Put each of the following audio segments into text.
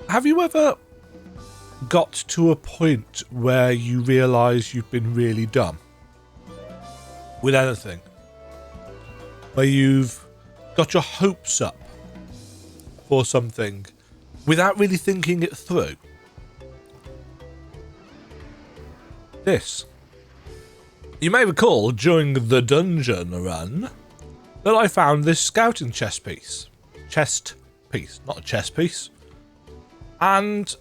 Have you ever got to a point where you realise you've been really dumb with anything? Where you've got your hopes up for something without really thinking it through? This. You may recall during the dungeon run that I found this scouting chest piece, not a chess piece, and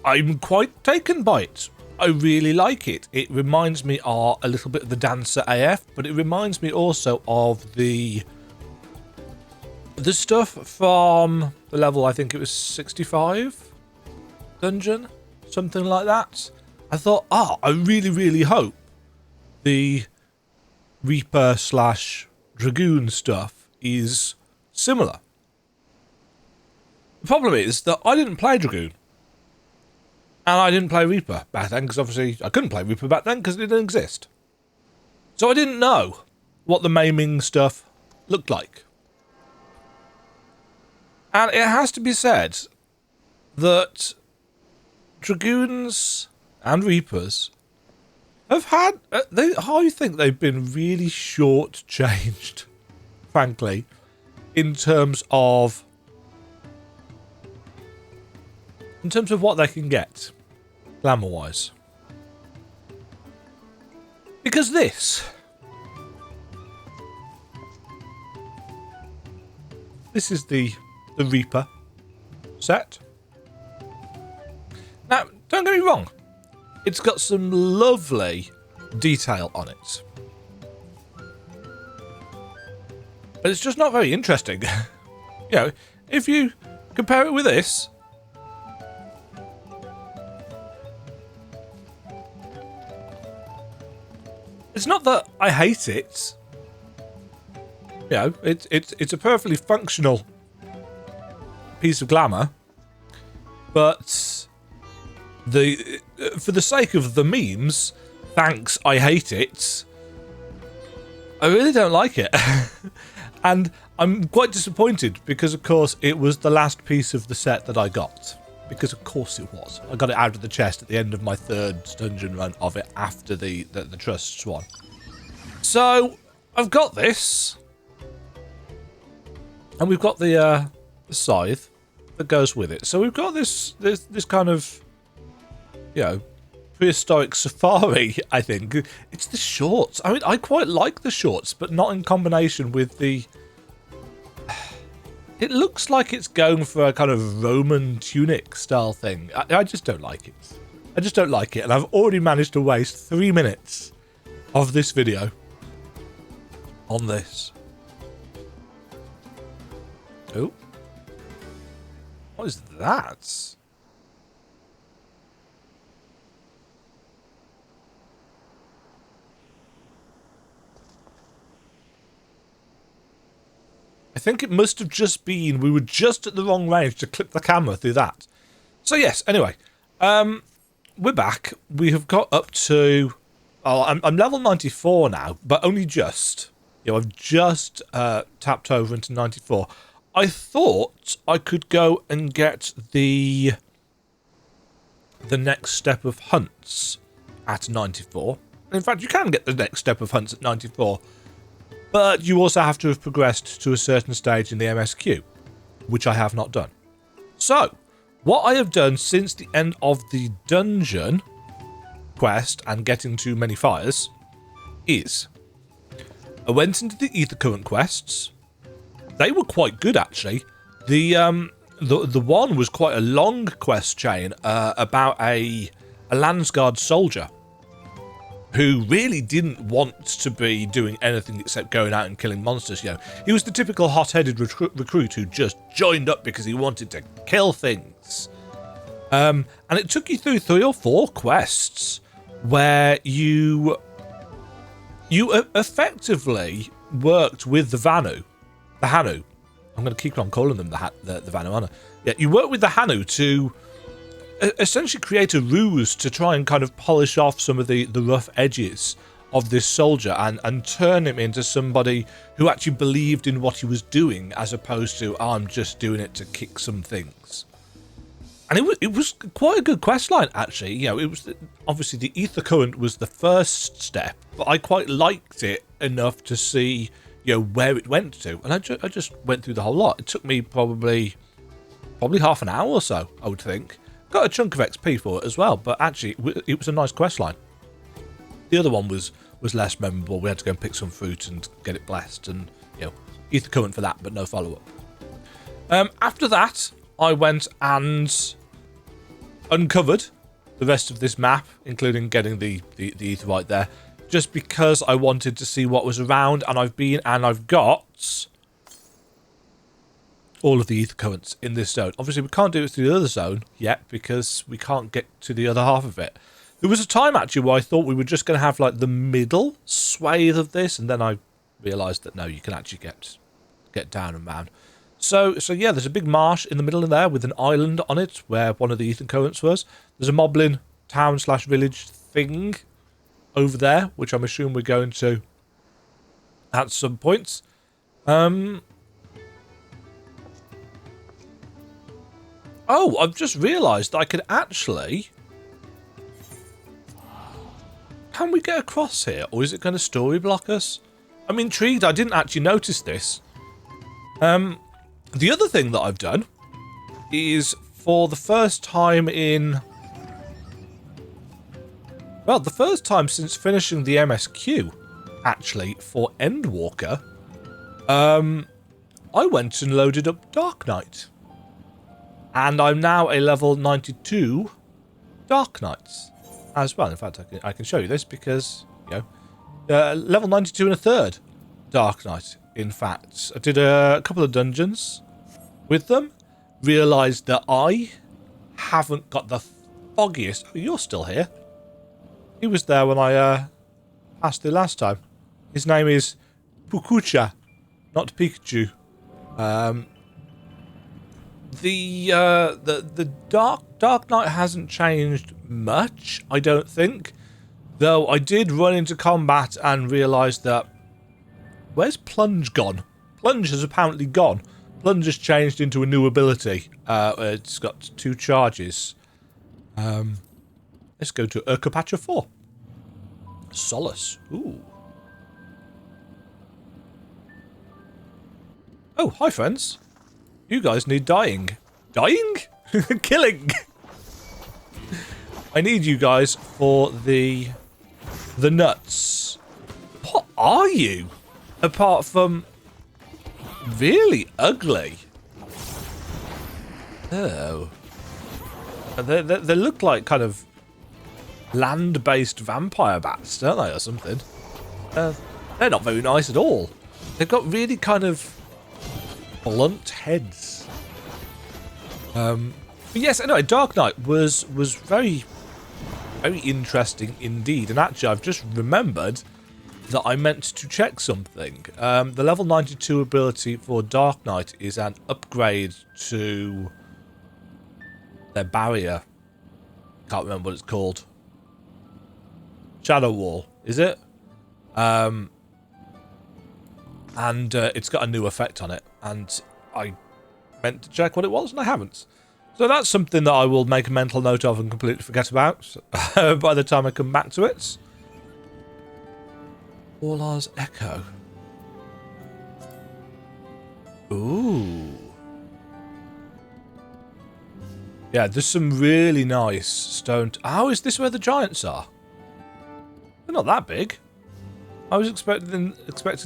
I'm quite taken by it. I really like it. It reminds me of a little bit of the Dancer AF, but it reminds me also of the stuff from the level, I think it was 65 dungeon, something like that. I thought, I really, really hope the Reaper / Dragoon stuff is similar. The problem is that I didn't play Dragoon. And I didn't play Reaper back then, because obviously I couldn't play Reaper back then because it didn't exist. So I didn't know what the maiming stuff looked like. And it has to be said that Dragoons and Reapers have had... I think they've been really short-changed, frankly, in terms of what they can get, glamour-wise. Because this is the Reaper set. Now, don't get me wrong, it's got some lovely detail on it, but it's just not very interesting. You know, if you compare it with this, it's not that I hate it. You know, it's a perfectly functional piece of glamour, but for the sake of the memes, thanks, I hate it, I really don't like it. And I'm quite disappointed because, of course, it was the last piece of the set that I got. Because of course it was. I got it out of the chest at the end of my third dungeon run of it after the Trust's one. So I've got this, and we've got the scythe that goes with it. So we've got this kind of, you know, prehistoric safari. I think it's the shorts. I mean, I quite like the shorts, but not in combination with the. It looks like it's going for a kind of Roman tunic style thing. I just don't like it. I just don't like it. And I've already managed to waste 3 minutes of this video on this. Oh. What is that? I think it must have just been, we were just at the wrong range to clip the camera through that. So yes, anyway, we're back. We have got up to, I'm level 94 now, but only just. You know, I've just tapped over into 94. I thought I could go and get the next step of hunts at 94. In fact, you can get the next step of hunts at 94. But you also have to have progressed to a certain stage in the MSQ, which I have not done. So, what I have done since the end of the dungeon quest and getting to many fires is I went into the Ether Current quests. They were quite good, actually. The one was quite a long quest chain about a Landsguard soldier who really didn't want to be doing anything except going out and killing monsters. You know, he was the typical hot-headed recruit who just joined up because he wanted to kill things. And it took you through 3 or 4 quests where you effectively worked with the Hanu. I'm going to keep on calling them the Hanu, aren't I? Yeah, you worked with the Hanu to essentially create a ruse to try and kind of polish off some of the rough edges of this soldier and turn him into somebody who actually believed in what he was doing, as opposed to, oh, I'm just doing it to kick some things. And it was quite a good quest line, actually. You know, it was obviously the ether current was the first step, but I quite liked it enough to see, you know, where it went to, and I just went through the whole lot. It took me probably half an hour or so, I would think. Got a chunk of XP for it as well, but actually it was a nice quest line. The other one was less memorable. We had to go and pick some fruit and get it blessed, and you know, ether current for that, but no follow up. After that, I went and uncovered the rest of this map, including getting the ether right there, just because I wanted to see what was around, and I've got all of the ether currents in this zone. Obviously, we can't do it through the other zone yet because we can't get to the other half of it. There was a time, actually, where I thought we were just going to have, like, the middle swathe of this, and then I realised that, no, you can actually get down and round. So yeah, there's a big marsh in the middle of there with an island on it where one of the ether currents was. There's a moblin town/village thing over there, which I'm assuming we're going to at some points. Oh, I've just realised that I could actually... Can we get across here, or is it going to story block us? I'm intrigued. I didn't actually notice this. The other thing that I've done is, for the first time in... Well, the first time since finishing the MSQ, actually, for Endwalker, I went and loaded up Dark Knight. And I'm now a level 92 Dark Knights as well. In fact, I can show you this because, you know, level 92 and a third Dark Knight, in fact. I did a couple of dungeons with them, realised that I haven't got the foggiest... Oh, you're still here. He was there when I passed through last time. His name is Pukucha, not Pikachu. The Dark Knight hasn't changed much, I don't think. Though I did run into combat and realise that... Where's Plunge gone? Plunge has apparently gone. Plunge has changed into a new ability. It's got 2 charges. Let's go to Urkapatra 4. Solace. Ooh. Oh, hi friends. You guys need dying. Dying? Killing. I need you guys for the nuts. What are you? Apart from really ugly. Oh. They look like kind of land-based vampire bats, don't they, or something? They're not very nice at all. They've got really kind of blunt heads. But yes, anyway, Dark Knight was very, very interesting indeed. And actually, I've just remembered that I meant to check something. The level 92 ability for Dark Knight is an upgrade to their barrier. Can't remember what it's called. Shadow Wall, is it? And it's got a new effect on it. And I meant to check what it was, and I haven't. So that's something that I will make a mental note of and completely forget about by the time I come back to it. Orlar's Echo. Ooh. Yeah, there's some really nice stone... Oh, is this where the giants are? They're not that big. I was expecting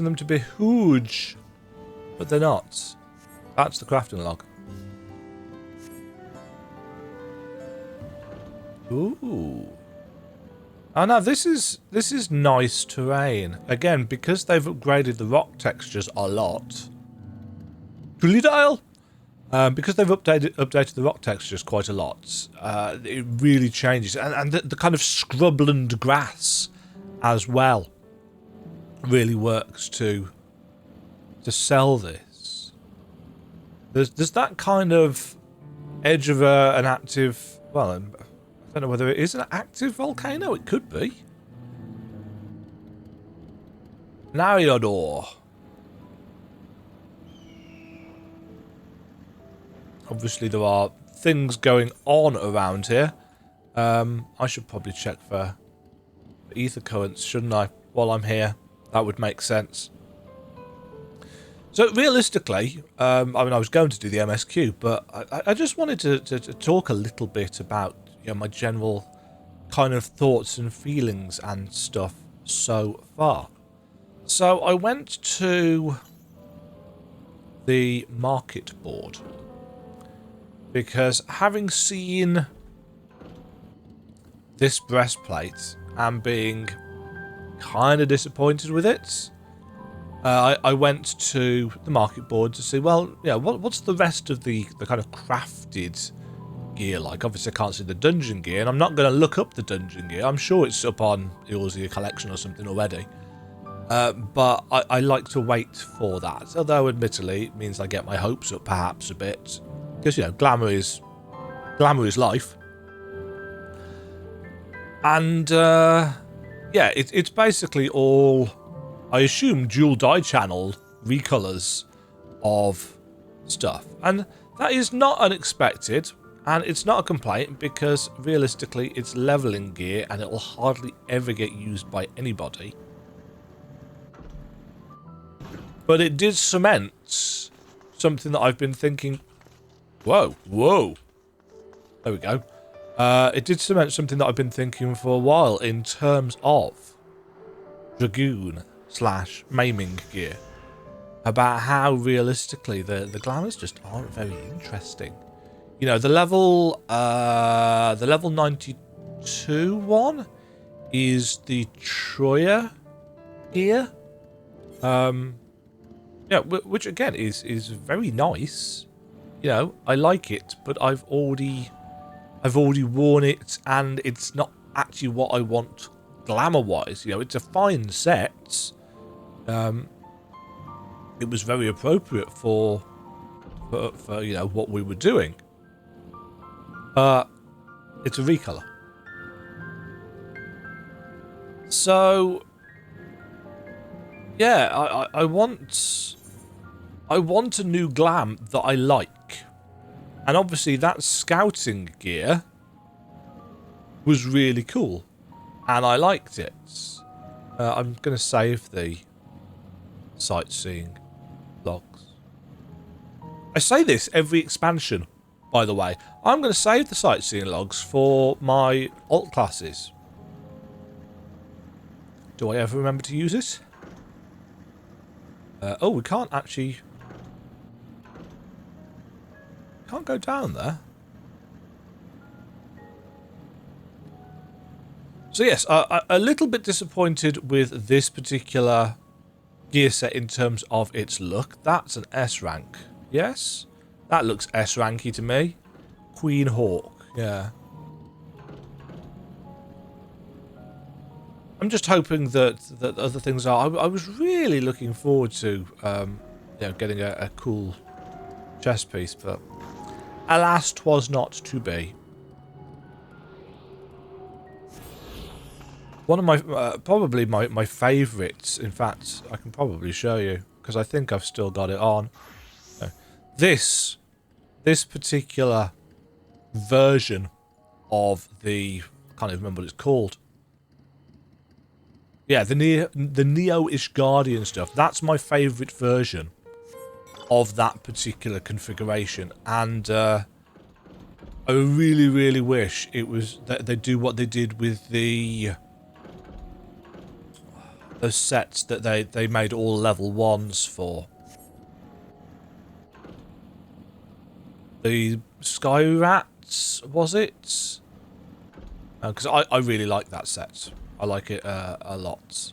them to be huge, but they're not. That's the crafting log. Ooh. Oh, now this is nice terrain. Again, because they've upgraded the rock textures a lot. Tulidale? Because they've updated the rock textures quite a lot, it really changes. And the kind of scrubland grass as well really works to sell this. There's that kind of edge of an active... Well, I don't know whether it is an active volcano. It could be. Nariador. Obviously, there are things going on around here. I should probably check for ether currents, shouldn't I? While I'm here, that would make sense. So realistically, I mean, I was going to do the MSQ, but I just wanted to talk a little bit about, you know, my general kind of thoughts and feelings and stuff so far. So I went to the market board because having seen this breastplate and being kind of disappointed with it, I went to the market board to see, well, yeah, what's the rest of the kind of crafted gear like? Obviously, I can't see the dungeon gear, and I'm not going to look up the dungeon gear. I'm sure it's up on Earthenshire collection or something already. But I like to wait for that. Although, admittedly, it means I get my hopes up perhaps a bit. Because, you know, glamour is life. And, yeah, it's basically all, I assume, dual dye channel recolors of stuff. And that is not unexpected, and it's not a complaint, because realistically it's leveling gear and it will hardly ever get used by anybody. But it did cement something that I've been thinking... Whoa. There we go. It did cement something that I've been thinking for a while in terms of Dragoon / maiming gear. About how realistically the glamours just aren't very interesting. You know, the level 92 one is the Troya gear. Yeah, which again is very nice. You know, I like it, but I've already worn it, and it's not actually what I want glamour-wise. You know, it's a fine set. It was very appropriate for you know, what we were doing. It's a recolor. So yeah, I want a new glam that I like. And obviously that scouting gear was really cool. And I liked it. I'm going to save the sightseeing logs. I say this every expansion, by the way. I'm going to save the sightseeing logs for my alt classes. Do I ever remember to use it? Oh, we can't actually... Can't go down there. So yes, a little bit disappointed with this particular gear set in terms of its look. That's an S rank. Yes? That looks S ranky to me. Queen Hawk. Yeah. I'm just hoping that other things are... I was really looking forward to you know, getting a cool chest piece, but alas, 'twas not to be. One of my, probably my favourites, in fact, I can probably show you, because I think I've still got it on. This particular version of the, I can't even remember what it's called. Yeah, the Neo-ish Guardian stuff. That's my favourite version of that particular configuration, and I really, really wish it was that they do what they did with those sets that they made all level 1s for. The Sky Rats, was it? Because I really like that set. I like it a lot.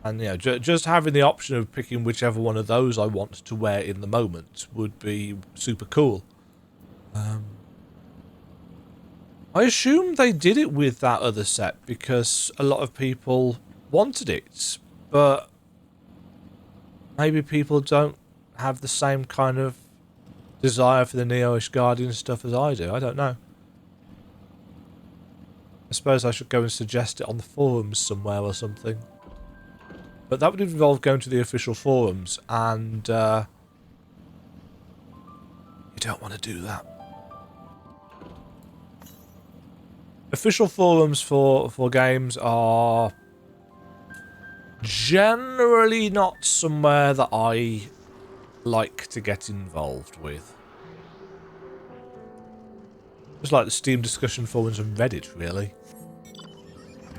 And yeah, just having the option of picking whichever one of those I want to wear in the moment would be super cool. I assume they did it with that other set because a lot of people wanted it, but maybe people don't have the same kind of desire for the Neo-ish Guardian stuff as I do. I don't know. I suppose I should go and suggest it on the forums somewhere or something. But that would involve going to the official forums, and you don't want to do that. Official forums for games are generally not somewhere that I like to get involved with. Just like the Steam discussion forums and Reddit, really.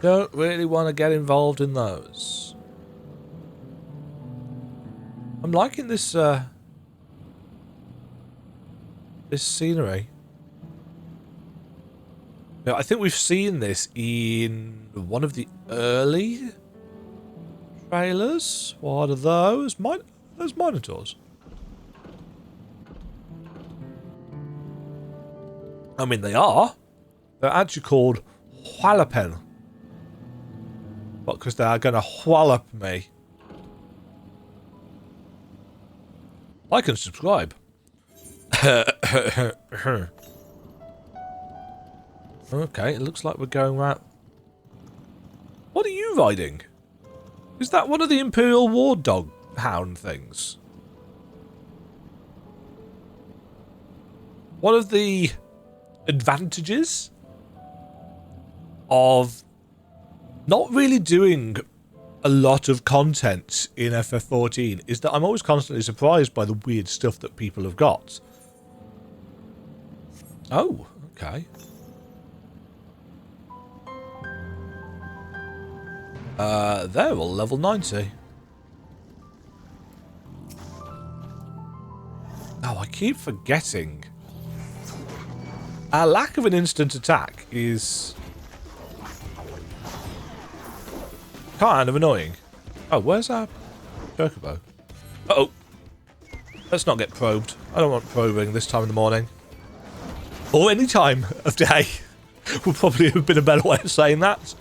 Don't really want to get involved in those. I'm liking this this scenery. Yeah, I think we've seen this in one of the early trailers. What are those? Those Minotaurs. I mean, they are. They're actually called Whallopen. What, because they are going to wallop me. Like and subscribe. Okay, it looks like we're going round. What are you riding? Is that one of the Imperial War Dog Hound things? One of the advantages of not really doing a lot of content in FF14 is that I'm always constantly surprised by the weird stuff that people have got. Oh, okay. They're all level 90. Oh, I keep forgetting. Our lack of an instant attack is kind of annoying. Oh, where's our chocobo? Uh-oh. Let's not get probed. I don't want probing this time in the morning. Or any time of day. Would probably have been a better way of saying that.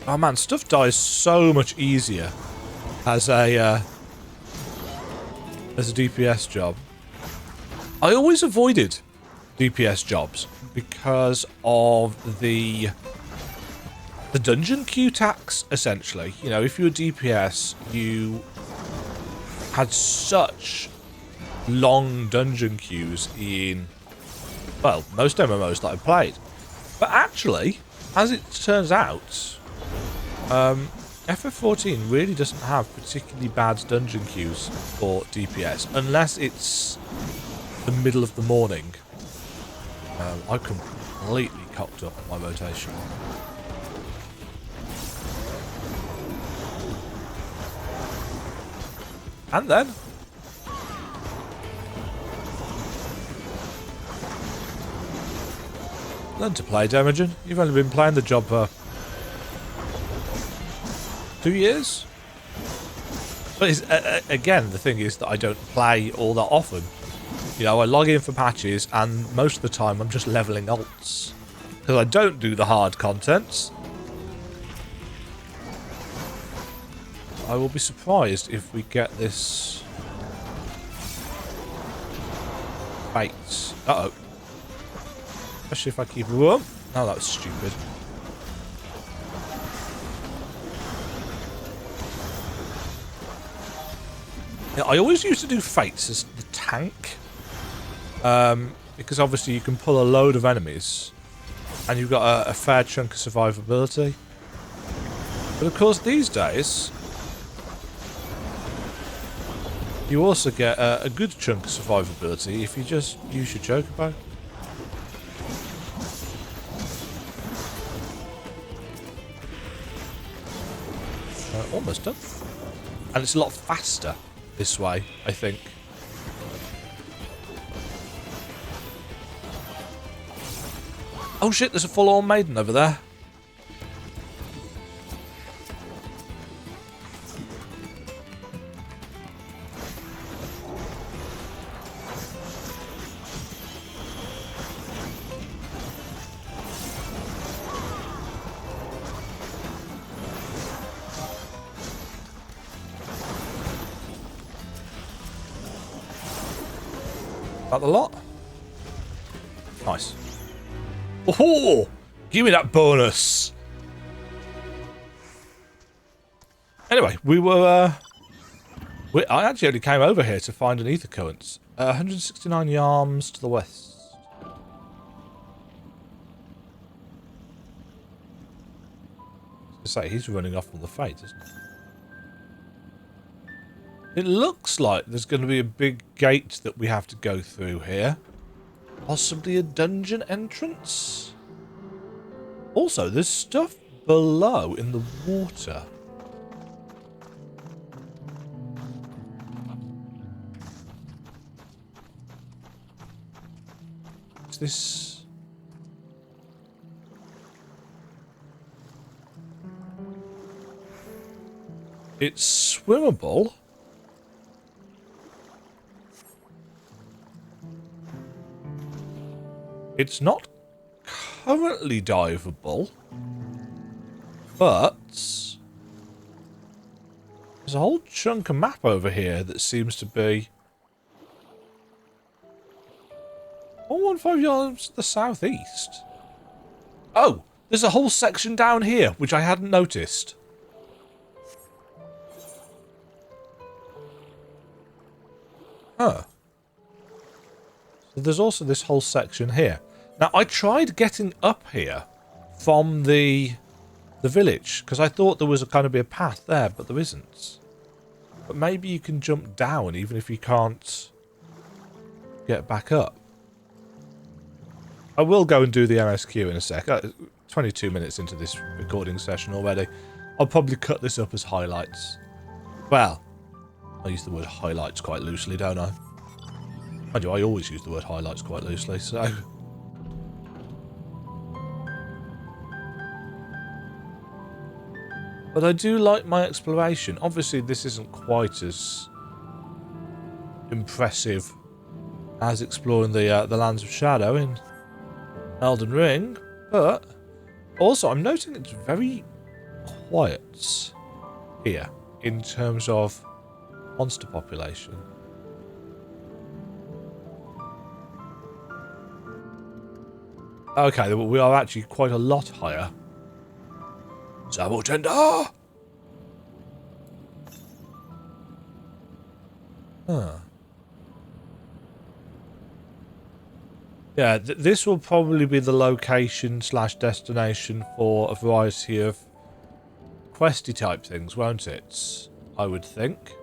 Oh man, stuff dies so much easier as a DPS job. I always avoided DPS jobs because of the dungeon queue tax, essentially. You know, if you were DPS, you had such long dungeon queues in, well, most MMOs that I played. But actually, as it turns out, FF14 really doesn't have particularly bad dungeon queues for DPS, unless it's the middle of the morning. I completely cocked up my rotation. And then learn to play, Demajen. You've only been playing the job for 2 years? But it's, again, the thing is that I don't play all that often. You know, I log in for patches, and most of the time I'm just leveling alts. Because I don't do the hard contents. I will be surprised if we get this bait. Uh-oh. Especially if I keep... Whoa! Oh, that was stupid. Yeah, I always used to do fates as the tank. Because obviously you can pull a load of enemies. And you've got a fair chunk of survivability. But of course these days, you also get a good chunk of survivability if you just use your chocobo. Almost done. And it's a lot faster this way, I think. Oh shit, there's a full-on maiden over there. That the lot? Nice. Oh, give me that bonus. Anyway, I actually only came over here to find an ether current. 169 yards to the west. I say he's running off from the fate, isn't he? It looks like there's going to be a big gate that we have to go through here. Possibly a dungeon entrance? Also, there's stuff below in the water. Is this... It's swimmable. It's not currently diveable, but there's a whole chunk of map over here that seems to be 115 yards to the southeast. Oh, there's a whole section down here which I hadn't noticed. Huh. So there's also this whole section here. Now, I tried getting up here from the village, because I thought there was going to be a path there, but there isn't. But maybe you can jump down even if you can't get back up. I will go and do the MSQ in a sec. 22 minutes into this recording session already. I'll probably cut this up as highlights. Well, I use the word highlights quite loosely, don't I? Mind you, I always use the word highlights quite loosely, so... But I do like my exploration. Obviously, this isn't quite as impressive as exploring the Lands of Shadow in Elden Ring, but also I'm noting it's very quiet here in terms of monster population. Okay, we are actually quite a lot higher. Sabotender! Huh. Yeah, this will probably be the location / destination for a variety of questy type things, won't it? I would think.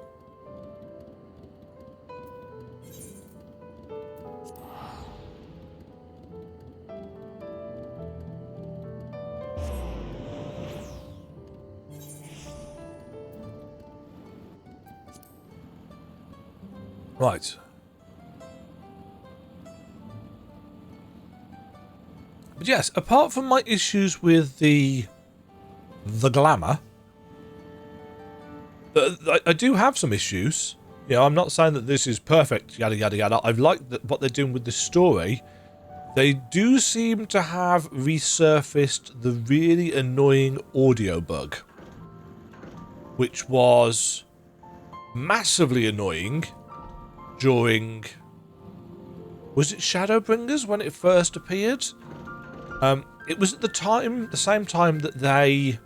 Right. But yes, apart from my issues with the glamour, I do have some issues. You know, I'm not saying that this is perfect, yada yada yada. I've liked what they're doing with the story. They do seem to have resurfaced the really annoying audio bug, which was massively annoying during... Was it Shadowbringers when it first appeared? It was at the same time that they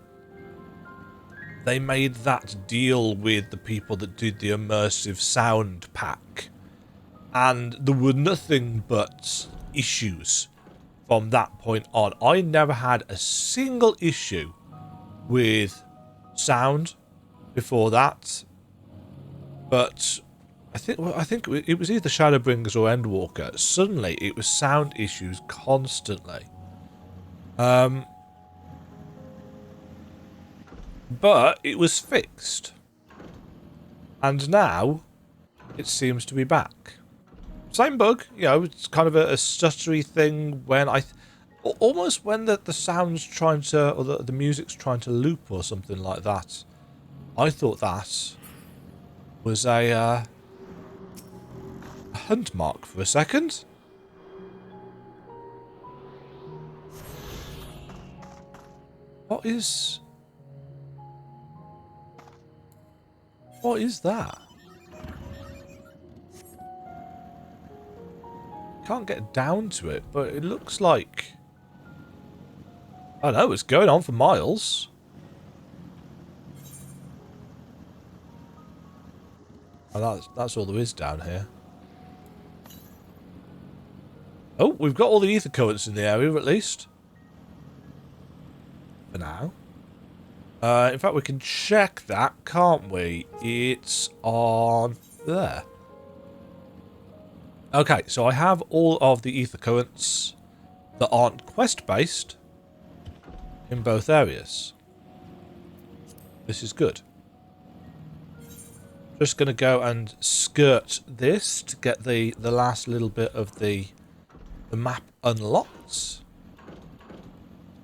made that deal with the people that did the immersive sound pack, and there were nothing but issues from that point on. I never had a single issue with sound before that, but I think it was either Shadowbringers or Endwalker. Suddenly, it was sound issues constantly. But it was fixed, and now it seems to be back. Same bug, you know. It's kind of a stuttery thing when almost when the sound's trying to, or the music's trying to loop or something like that. I thought that was a hunt mark for a second. What is that? can't get down to it, but it looks like... I don't know, it's going on for miles. Oh, that's all there is down here. Oh, we've got all the ether currents in the area, at least. For now. In fact, we can check that, can't we? It's on there. Okay, so I have all of the ether currents that aren't quest-based in both areas. This is good. Just going to go and skirt this to get the last little bit of the map unlocked. It's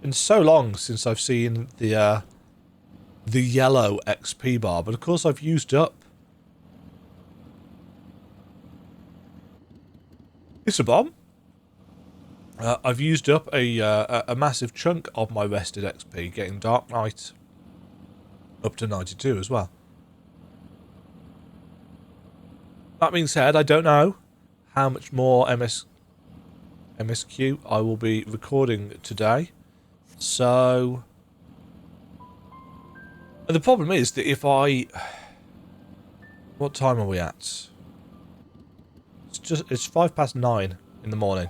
been so long since I've seen the yellow XP bar, but of course I've used up. It's a bomb. I've used up a massive chunk of my rested XP, getting Dark Knight up to 92 as well. That being said, I don't know how much more MSQ I will be recording today. So... And the problem is that if I... What time are we at? It's 9:05 in the morning.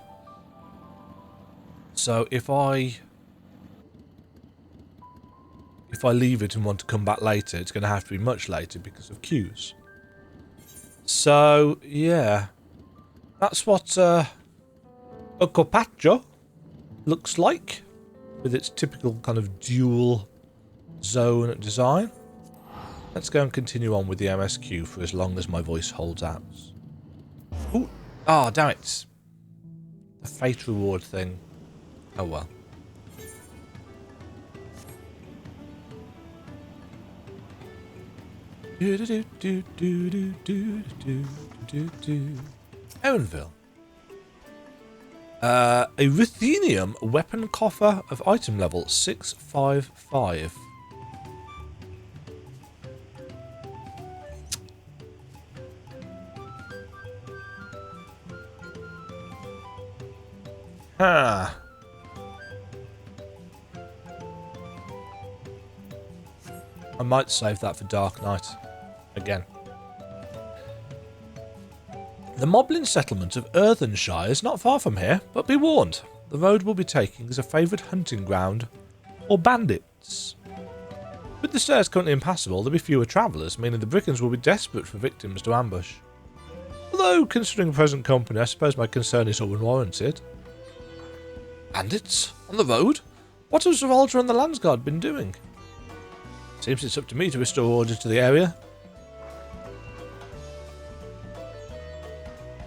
So if I leave it and want to come back later, it's going to have to be much later because of queues. So, yeah. That's what Okopatjo looks like, with its typical kind of dual zone design. Let's go and continue on with the MSQ for as long as my voice holds out. Ooh. Oh, damn it. The fate reward thing. Oh well. Owenville. A ruthenium weapon coffer of item level 655. Ah. I might save that for Dark Knight. Again. The Moblin settlement of Earthenshire is not far from here, but be warned, the road we'll be taking is a favoured hunting ground for bandits. With the stairs currently impassable, there'll be fewer travellers, meaning the brigands will be desperate for victims to ambush. Although, considering present company, I suppose my concern is unwarranted. Bandits? On the road? What have Sir Alter and the Landsguard been doing? Seems it's up to me to restore order to the area.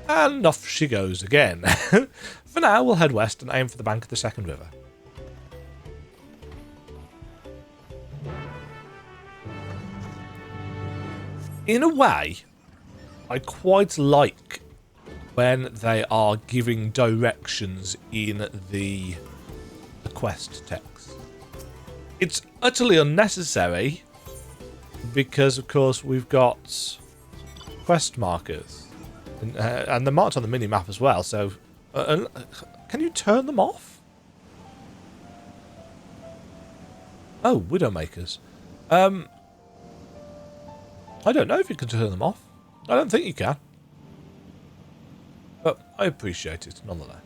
And off she goes again. For now, we'll head west and aim for the bank of the second river. In a way, I quite like when they are giving directions in the quest text. It's utterly unnecessary because, of course, we've got quest markers. And they're marked on the mini-map as well, so... can you turn them off? Oh, Widowmakers. I don't know if you can turn them off. I don't think you can. But I appreciate it, nonetheless.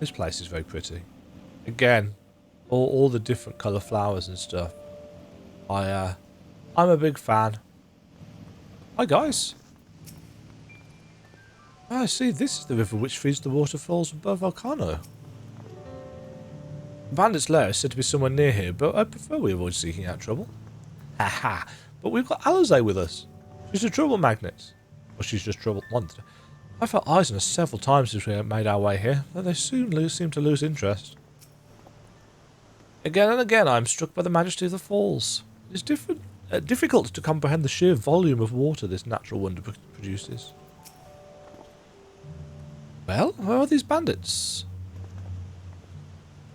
This place is very pretty. Again, all the different colour flowers and stuff. I'm a big fan. Hi guys. Oh, I see, this is the river which feeds the waterfalls above Volcano. The bandit's lair is said to be somewhere near here, but I prefer we avoid seeking out trouble. Haha, but we've got Alizé with us. She's a trouble magnet. Or she's just trouble once. I've felt eyes on her several times since we made our way here, though they soon seem to lose interest. Again and again I am struck by the majesty of the falls. It is difficult to comprehend the sheer volume of water this natural wonder produces. Well, where are these bandits?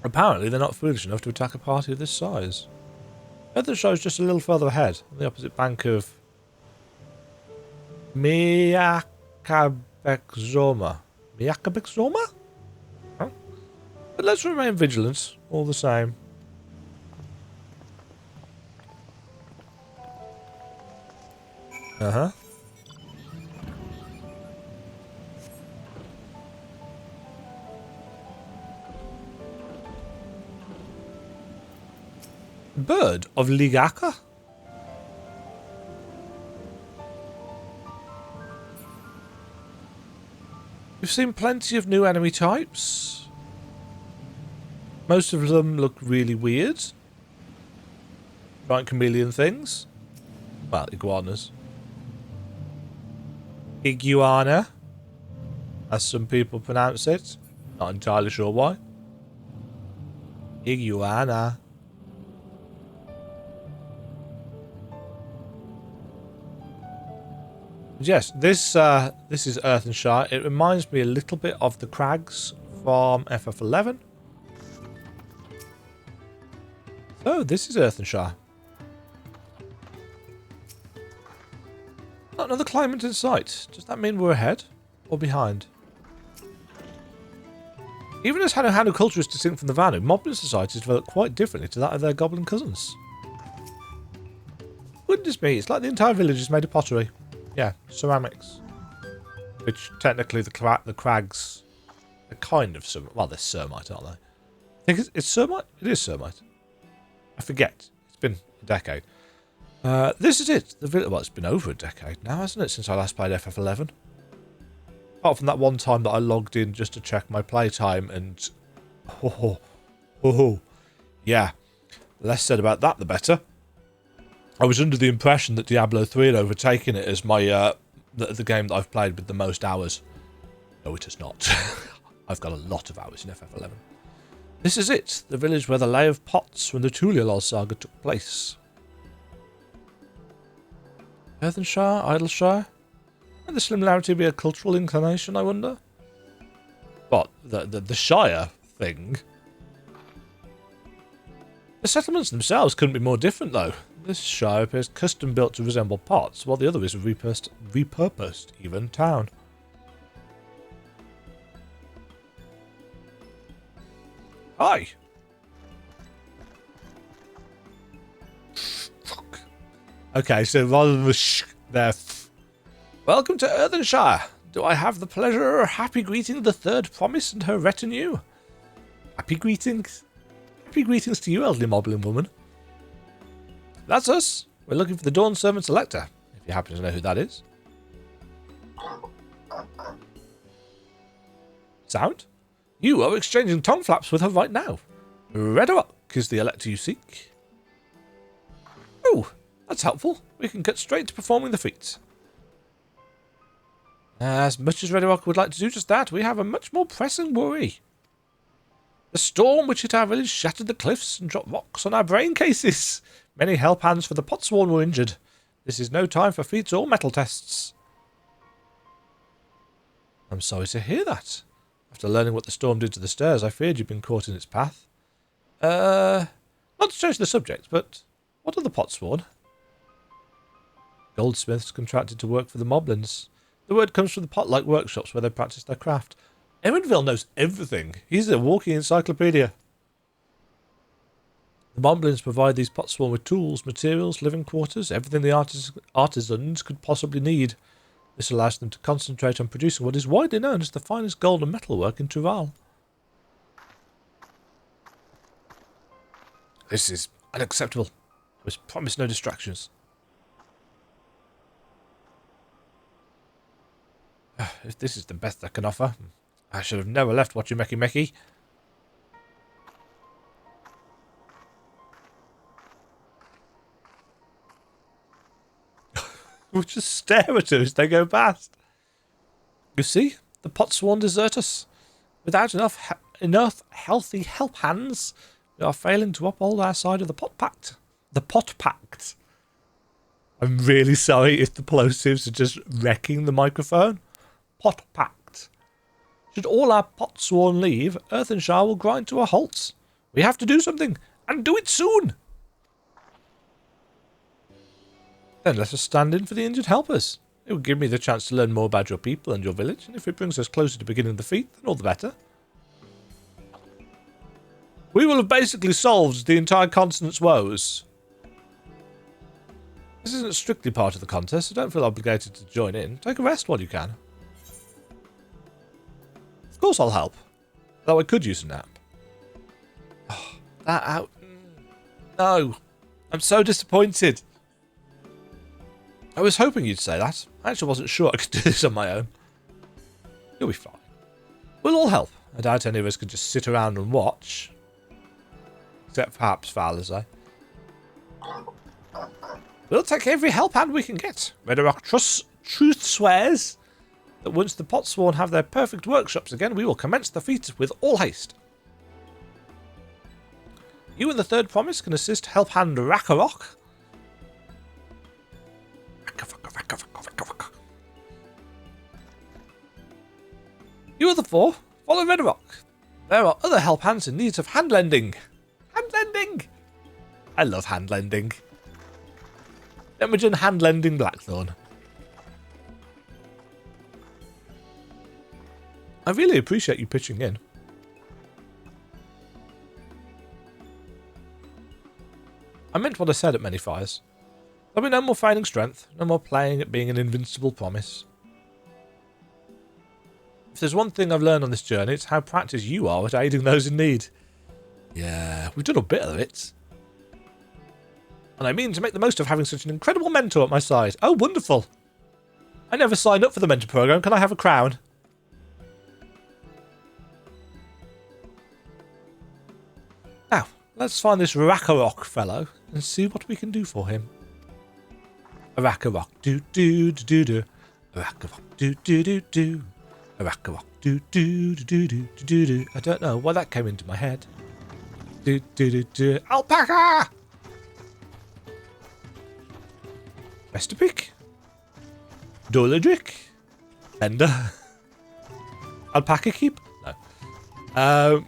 Apparently they're not foolish enough to attack a party of this size. Earthenshire is just a little further ahead, on the opposite bank of Miakabel. FFXIV. Miakabixoma? Huh? But let's remain vigilant, all the same. Uh-huh. Bird of Ligaka? We've seen plenty of new enemy types. Most of them look really weird. Giant chameleon things. Well, iguanas. Iguana, as some people pronounce it. Not entirely sure why. Iguana. Yes, this is Earthenshire. It reminds me a little bit of the crags from FF11. So this is Earthenshire. Not another climate in sight. Does that mean we're ahead or behind? Even as Hanu culture is distinct from the Vanu, Moblin societies develop quite differently to that of their goblin cousins. Goodness me, it's like the entire village is made of pottery. Yeah, ceramics. Which technically the crags are kind of ceramic. Well, they're cermite, aren't they? I think it's cermite? It is cermite. I forget. It's been a decade. This is it. Well, it's been over a decade now, hasn't it, since I last played FF11? Apart from that one time that I logged in just to check my playtime and... Yeah. The less said about that, the better. I was under the impression that Diablo 3 had overtaken it as my the game that I've played with the most hours. No, it has not. I've got a lot of hours in FF11. This is it, the village where the lay of pots from the Tulialol saga took place. Earthenshire, Idleshire? Might the similarity be a cultural inclination, I wonder? What, the Shire thing? The settlements themselves couldn't be more different, though. This shire appears custom built to resemble pots, while the other is a repurposed even town. Hi! Fuck. Okay, so rather than the sh there. Welcome to Earthenshire. Do I have the pleasure of happy greeting the third promise and her retinue? Happy greetings. Happy greetings to you, elderly Moblin woman. That's us. We're looking for the Dawn Servant Selector, if you happen to know who that is. Sound? You are exchanging tongue flaps with her right now. Redrock is the elector you seek. Oh, that's helpful. We can get straight to performing the feats. As much as Redrock would like to do just that, we have a much more pressing worry. The storm which hit our village shattered the cliffs and dropped rocks on our brain cases. Many Helphands for the Potsworn were injured. This is no time for feats or metal tests. I'm sorry to hear that. After learning what the storm did to the stairs, I feared you'd been caught in its path. Not to change the subject, but what are the Potsworn? Goldsmiths contracted to work for the Moblins. The word comes from the pot-like workshops where they practice their craft. Erenville knows everything. He's a walking encyclopedia. The Moblins provide these Potsworn with tools, materials, living quarters, everything the artisans could possibly need. This allows them to concentrate on producing what is widely known as the finest gold and metalwork in Tuval. This is unacceptable. I was promised no distractions. If this is the best I can offer, I should have never left Watchimeki. We'll just stare at her as they go past. You see, the Potsworn desert us. Without enough healthy Helphands, we are failing to uphold our side of the Pot Pact. The Pot Pact. I'm really sorry if the plosives are just wrecking the microphone. Pot Pact. Should all our Potsworn leave, Earthenshire will grind to a halt. We have to do something, and do it soon. Then let us stand in for the injured helpers. It will give me the chance to learn more about your people and your village, and if it brings us closer to beginning the feat, then all the better. We will have basically solved the entire continent's woes. This isn't strictly part of the contest, so don't feel obligated to join in. Take a rest while you can. Of course I'll help. Though I could use a nap. Oh, that out. No. I'm so disappointed. I was hoping you'd say that. I actually wasn't sure I could do this on my own. You'll be fine. We'll all help. I doubt any of us could just sit around and watch. Except perhaps Falazai. We'll take every Helphand we can get. Redrock truth swears that once the Potsworn have their perfect workshops again, we will commence the feat with all haste. You and the third promise can assist Helphand Rakarok. You are the four. Follow Redrock. There are other Helphands in need of hand-lending. Hand-lending! I love hand-lending. Demajen hand-lending Blackthorn. I really appreciate you pitching in. I meant what I said at Many Fires. There'll be no more feigning strength, no more playing at being an invincible promise. If there's one thing I've learned on this journey, it's how practiced you are at aiding those in need. Yeah, we've done a bit of it. And I mean to make the most of having such an incredible mentor at my side. Oh, wonderful. I never signed up for the mentor program. Can I have a crown? Now, let's find this Rakarok fellow and see what we can do for him. Rakarok do do do do. Rakarok do do do do. Rakarok do do do do do do. I don't know why that came into my head. Do do do do. Alpaca! Westerpick? Doladric? Bender? Alpaca keep? No.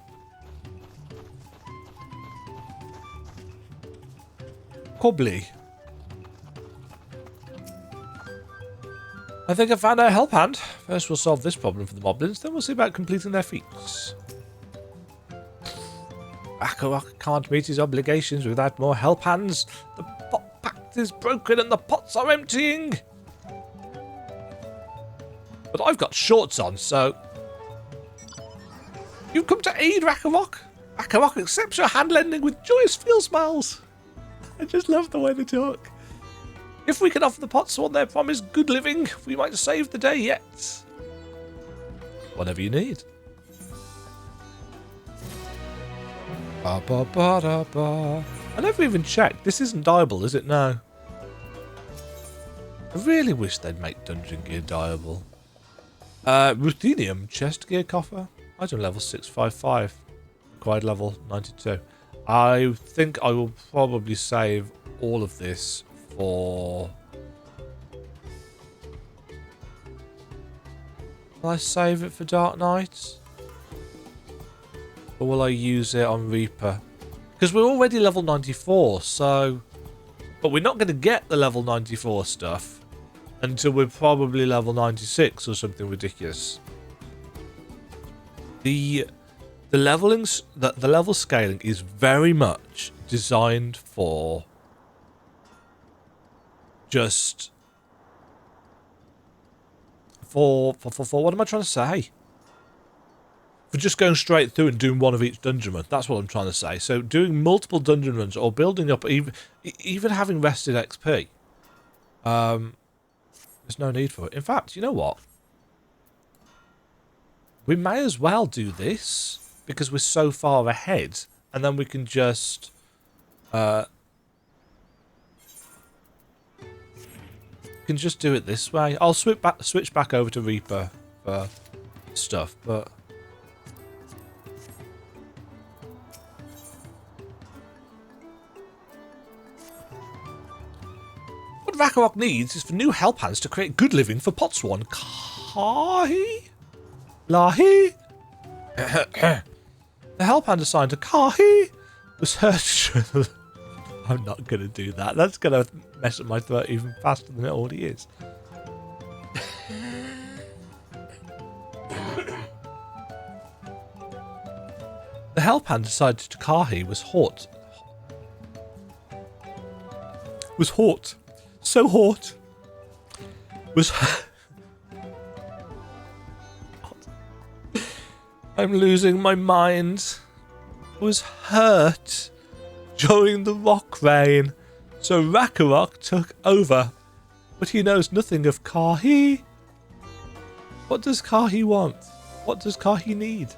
Cobbly. I think I found our Helphand. First we'll solve this problem for the moblins, then we'll see about completing their feats. Rakarok can't meet his obligations without more Helphands. The pot pact is broken and the pots are emptying. But I've got shorts on, so... You've come to aid Rakarok. Rakarok accepts your hand-lending with joyous field smiles. I just love the way they talk. If we can offer the Potsworn their promised good living, we might save the day yet. Whatever you need. Ba ba ba da ba. I never even checked. This isn't dyeable, is it? No. I really wish they'd make dungeon gear dyeable. Ruthenium chest gear coffer. Item level 655. Required level 92. I think I will probably save all of this for... Will I save it for Dark Knight? Or will I use it on Reaper? Because we're already level 94, so... But we're not going to get the level 94 stuff until we're probably level 96 or something ridiculous. The level scaling is very much designed for just for what am I trying to say? For just going straight through and doing one of each dungeon run. That's what I'm trying to say. So doing multiple dungeon runs or building up, even having rested XP, there's no need for it. In fact, you know what? We may as well do this because we're so far ahead, and then we can just do it this way. I'll switch back over to Reaper for stuff, but what Rakarok needs is for new Helphands to create good living for Potsworn. Kahi? Lahi? The Helphand assigned to Kahi was hurt. I'm not going to do that. That's going to mess up my throat even faster than it already is. The Helphand decided to Kahi was hot. Was hot. So hot. Was... I'm losing my mind. Was hurt during the rock rain. So Rakarok took over. But he knows nothing of Kahi. What does Kahi want? What does Kahi need?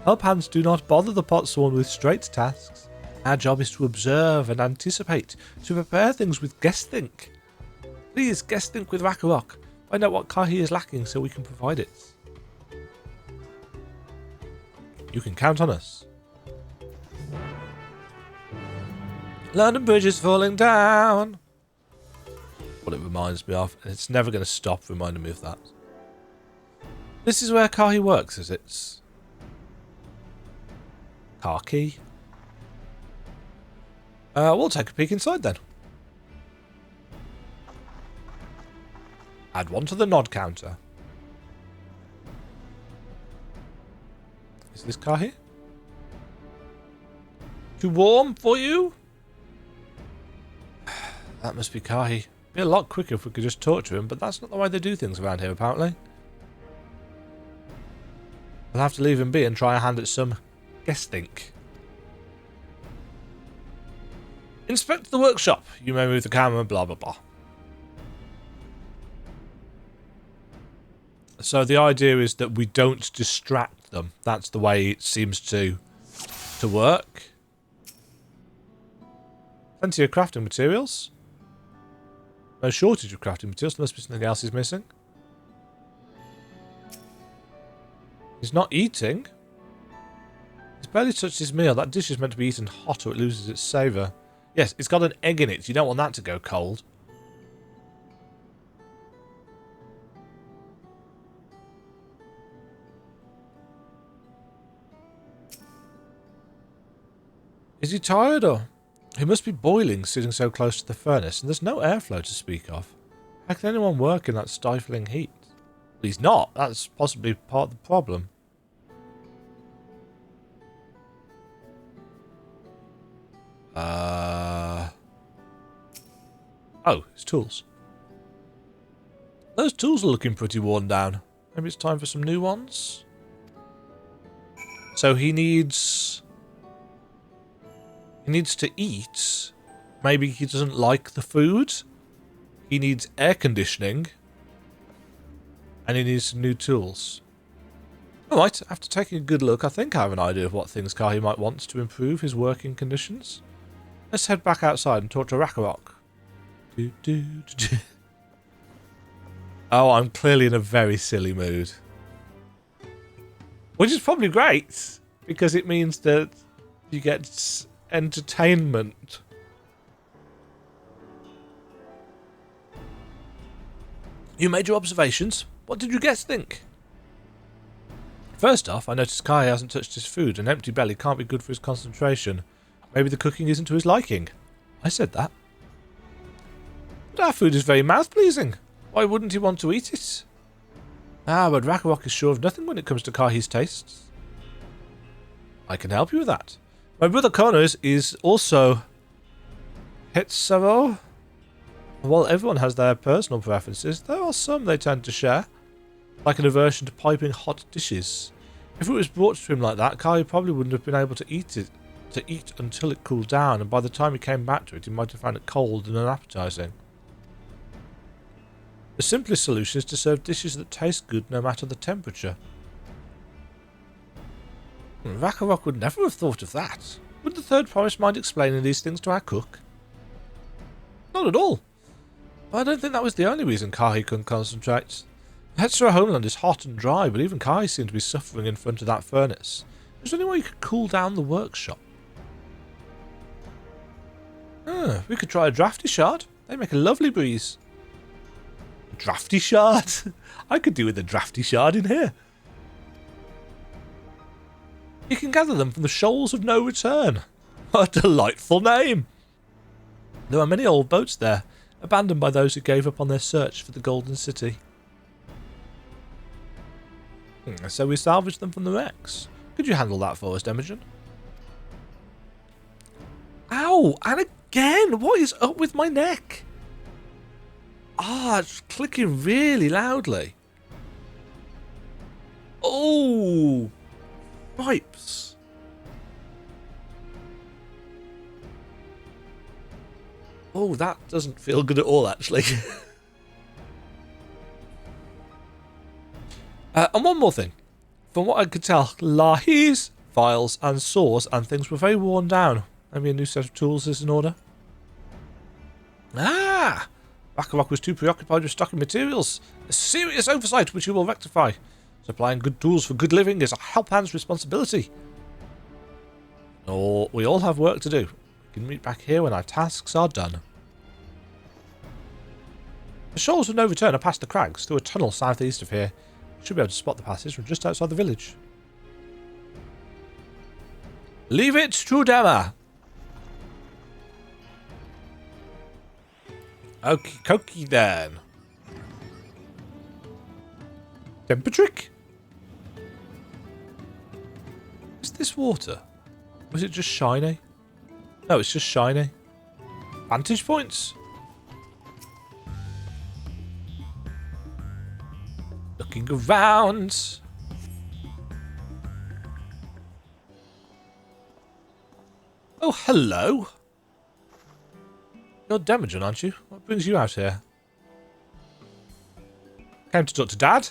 Helphands do not bother the Potsworn with straight tasks. Our job is to observe and anticipate, to prepare things with guest think. Please, guest think with Rakarok. Find out what Kahi is lacking so we can provide it. You can count on us. London Bridge is falling down. What it reminds me of, and it's never going to stop reminding me of that. This is where Kahi works, is it? Car key. We'll take a peek inside then. Add one to the nod counter. Is this Kahi? Too warm for you? That must be Kahi. Be a lot quicker if we could just talk to him, but that's not the way they do things around here, apparently. We'll have to leave him be and try a hand at some guest think. Inspect the workshop. You may move the camera, blah, blah, blah. So the idea is that we don't distract them. That's the way it seems to work. Plenty of crafting materials. No shortage of crafting materials. There must be something else he's missing. He's not eating. He's barely touched his meal. That dish is meant to be eaten hot or it loses its savour. Yes, it's got an egg in it. You don't want that to go cold. Is he tired or? He must be boiling sitting so close to the furnace, and there's no airflow to speak of. How can anyone work in that stifling heat? Well, he's not. That's possibly part of the problem. Oh, his tools. Those tools are looking pretty worn down. Maybe it's time for some new ones? So he needs to eat. Maybe he doesn't like the food. He needs air conditioning. And he needs some new tools. Alright, after taking a good look, I think I have an idea of what things Kahi might want to improve his working conditions. Let's head back outside and talk to Rakarok. Oh, I'm clearly in a very silly mood. Which is probably great, because it means that you get entertainment. You made your observations. What did you guys think? First off, I noticed Kai hasn't touched his food. An empty belly can't be good for his concentration. Maybe the cooking isn't to his liking. I said that. But our food is very mouth-pleasing. Why wouldn't he want to eat it? Ah, but Rakarok is sure of nothing when it comes to Kahi's tastes. I can help you with that. My brother Connors is also hetero. While everyone has their personal preferences, there are some they tend to share, like an aversion to piping hot dishes. If it was brought to him like that, Kahi probably wouldn't have been able to eat until it cooled down, and by the time he came back to it, he might have found it cold and unappetizing. The simplest solution is to serve dishes that taste good no matter the temperature. Rakarok would never have thought of that. Would the third promise mind explaining these things to our cook? Not at all. But I don't think that was the only reason Kahi couldn't concentrate. The Hetsura homeland is hot and dry, but even Kahi seemed to be suffering in front of that furnace. Is there any way you could cool down the workshop? We could try a drafty shard. They make a lovely breeze. A drafty shard? I could do with a drafty shard in here. You can gather them from the Shoals of No Return. What a delightful name. There are many old boats there, abandoned by those who gave up on their search for the Golden City. So we salvaged them from the wrecks. Could you handle that for us, Demajen? Ow! And again! What is up with my neck? Ah, it's clicking really loudly. Oh! Pipes. Oh, that doesn't feel good at all, actually. And one more thing. From what I could tell, Lahis, files, and saws and things were very worn down. Maybe a new set of tools is in order. Ah! Bacharach was too preoccupied with stocking materials. A serious oversight which you will rectify. Supplying good tools for good living is a Helphand's responsibility. Oh, we all have work to do. We can meet back here when our tasks are done. The shoals of no return are past the crags through a tunnel southeast of here. You should be able to spot the passage from just outside the village. Leave it to Dema. Okie dokie then. Temperature? Is this water? Was it just shiny? No, it's just shiny. Vantage points? Looking around. Oh, hello. You're Demajen, aren't you? What brings you out here? Came to talk to Dad?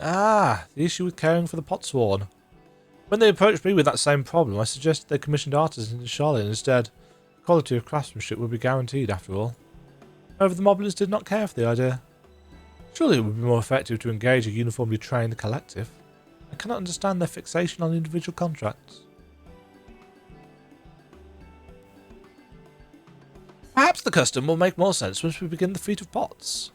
Ah, the issue with caring for the Potsworn. When they approached me with that same problem, I suggested they commissioned artisans in Charlotte instead. The quality of craftsmanship would be guaranteed, after all. However, the moblins did not care for the idea. Surely it would be more effective to engage a uniformly trained collective. I cannot understand their fixation on individual contracts. Perhaps the custom will make more sense once we begin the feat of pots.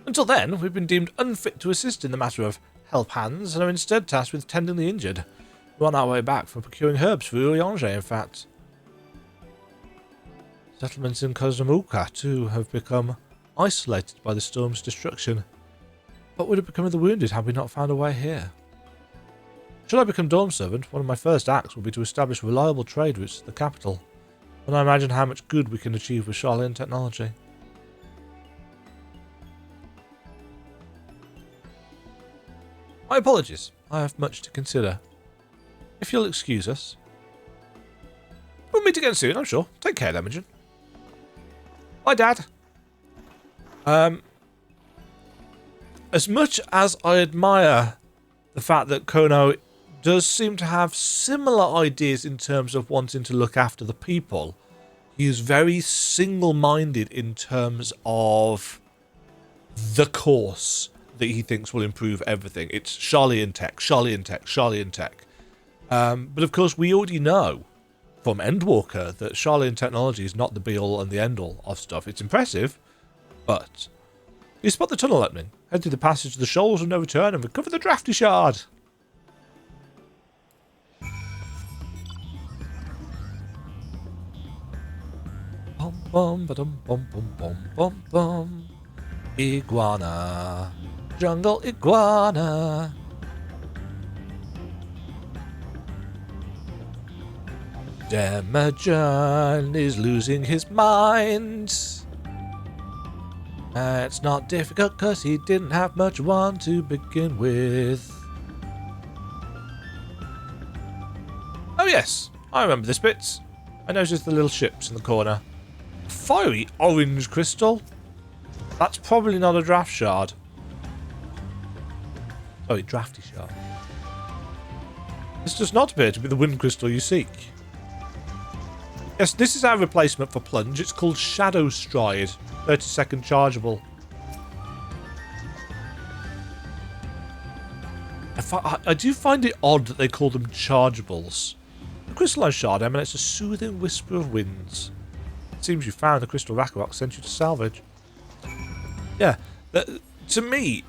Until then, we've been deemed unfit to assist in the matter of help hands and are instead tasked with tending the injured. We're on our way back from procuring herbs for Earthenshire, in fact. Settlements in Kozama'uka, too, have become isolated by the storm's destruction. What would have become of the wounded had we not found a way here? Should I become Dawn Servant, one of my first acts will be to establish reliable trade routes to the capital. When I imagine how much good we can achieve with Charlene technology. My apologies, I have much to consider. If you'll excuse us. We'll meet again soon, I'm sure. Take care, Demajen. Bye, Dad. As much as I admire the fact that Kono does seem to have similar ideas in terms of wanting to look after the people, he is very single-minded in terms of the course that he thinks will improve everything. It's Charlene tech, Charlene tech, Charlene tech. But of course, we already know from Endwalker that Charlene technology is not the be-all and the end-all of stuff. It's impressive, but you spot the tunnel opening, head through the passage to the shoals of no return, and recover the drafty shard. Bum bum ba-dum bum bum bum bum bum. Iguana, jungle iguana. Demajen is losing his mind. It's not difficult because he didn't have much one to begin with. Oh yes, I remember this bit. I noticed the little ships in the corner. Fiery orange crystal? That's probably not a draft shard. Sorry, drafty shard. This does not appear to be the wind crystal you seek. Yes, this is our replacement for plunge. It's called Shadow Stride. 30-second chargeable. I do find it odd that they call them chargeables. The crystalline shard emanates a soothing whisper of winds. It seems you found the crystal Bacharach sent you to salvage. Yeah, to me,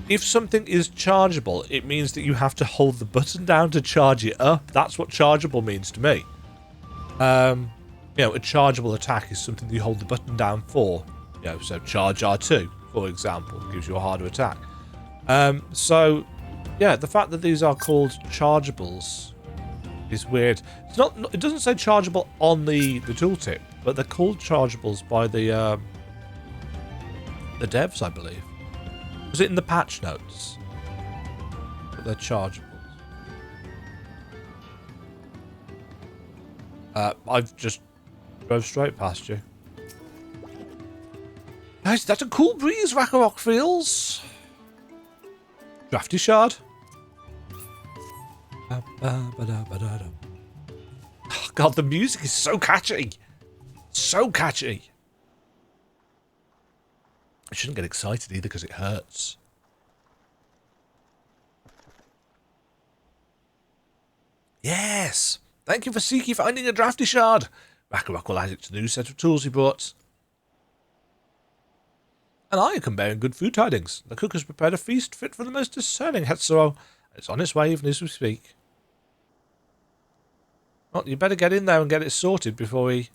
if something is chargeable, it means that you have to hold the button down to charge it up. That's what chargeable means to me. You know, a chargeable attack is something that you hold the button down for. You know, so charge R2, for example, gives you a harder attack. So, yeah, the fact that these are called chargeables It's weird. It's not. It doesn't say chargeable on the tooltip, but they're called chargeables by the devs, I believe. Was it in the patch notes? But they're chargeables. I've just drove straight past you. Nice, that's a cool breeze, Rakarok feels. Drafty shard. Oh, God, the music is so catchy. So catchy. I shouldn't get excited either because it hurts. Yes. Thank you for Siki finding a drafty shard. Rakarok will add it to the new set of tools he brought. And I can bear in good food tidings. The cook has prepared a feast fit for the most discerning Hetzero. It's on its way even as we speak. Well, you better get in there and get it sorted before we...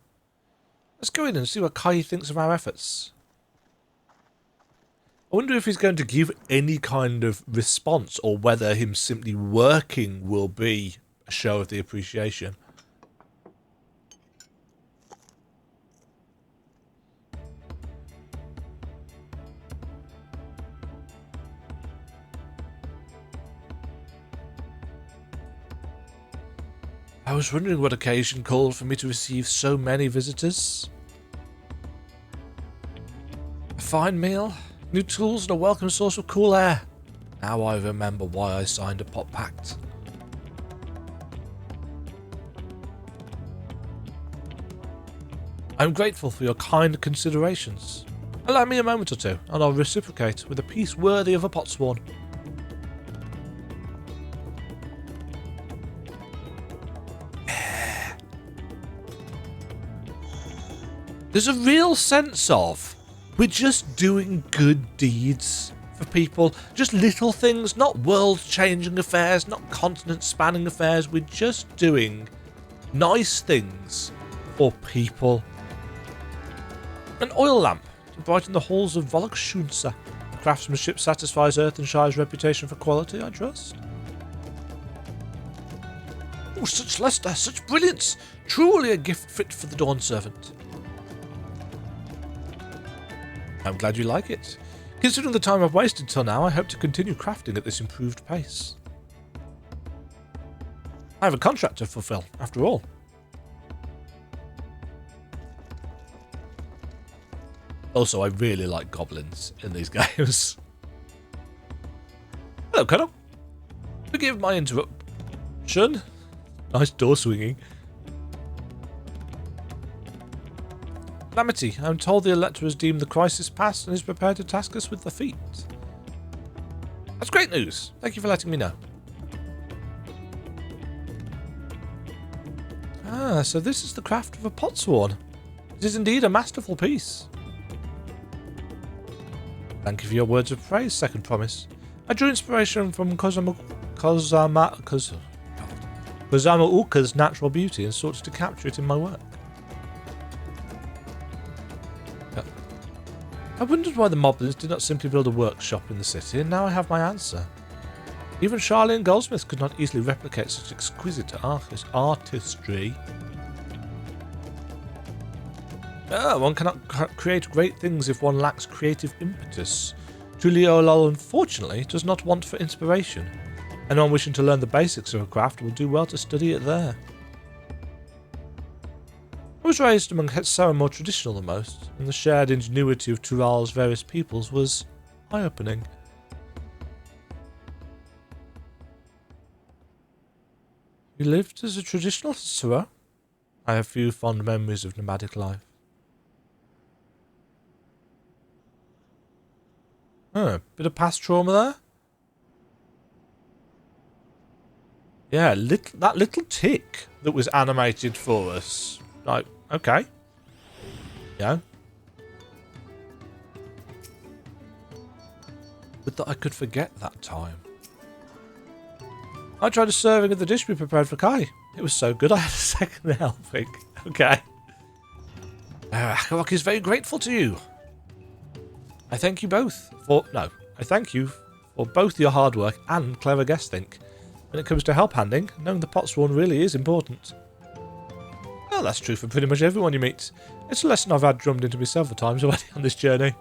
Let's go in and see what Kai thinks of our efforts. I wonder if he's going to give any kind of response or whether him simply working will be a show of the appreciation. I was wondering what occasion called for me to receive so many visitors. A fine meal, new tools and a welcome source of cool air. Now I remember why I signed a pot pact. I'm grateful for your kind considerations. Allow me a moment or two, and I'll reciprocate with a piece worthy of a potsworn. There's a real sense of we're just doing good deeds for people. Just little things, not world-changing affairs, not continent-spanning affairs. We're just doing nice things for people. An oil lamp to brighten the halls of Volokshunsa. Craftsmanship satisfies Earthenshire's reputation for quality, I trust. Oh, such luster, such brilliance! Truly a gift fit for the Dawn Servant. I'm glad you like it. Considering the time I've wasted till now, I hope to continue crafting at this improved pace. I have a contract to fulfill, after all. Also, I really like goblins in these games. Hello, Colonel. Forgive my interruption. Nice door swinging. Calamity, I'm told the Elector has deemed the crisis past and is prepared to task us with the feat. That's great news. Thank you for letting me know. Ah, so this is the craft of a potsworn. It is indeed a masterful piece. Thank you for your words of praise, second promise. I drew inspiration from Kozama'uka's natural beauty and sought to capture it in my work. I wondered why the Moblins did not simply build a workshop in the city, and now I have my answer. Even Charlene Goldsmith could not easily replicate such exquisite artistry. One cannot create great things if one lacks creative impetus. Tuliolol, unfortunately, does not want for inspiration. Anyone wishing to learn the basics of a craft will do well to study it there. I was raised among Hetzero more traditional than most, and the shared ingenuity of Tural's various peoples was eye-opening. You lived as a traditional Hetzero? I have few fond memories of nomadic life. Bit of past trauma there? Yeah, that little tick that was animated for us. Like, okay. Yeah. But that I could forget that time. I tried a serving of the dish we prepared for Kai. It was so good I had a second helping. Okay. Rakarok is very grateful to you. I thank you both for... No. I thank you for both your hard work and clever guest think. When it comes to help handing, knowing the potsworn really is important. Well, that's true for pretty much everyone you meet. It's a lesson I've had drummed into me several times already on this journey.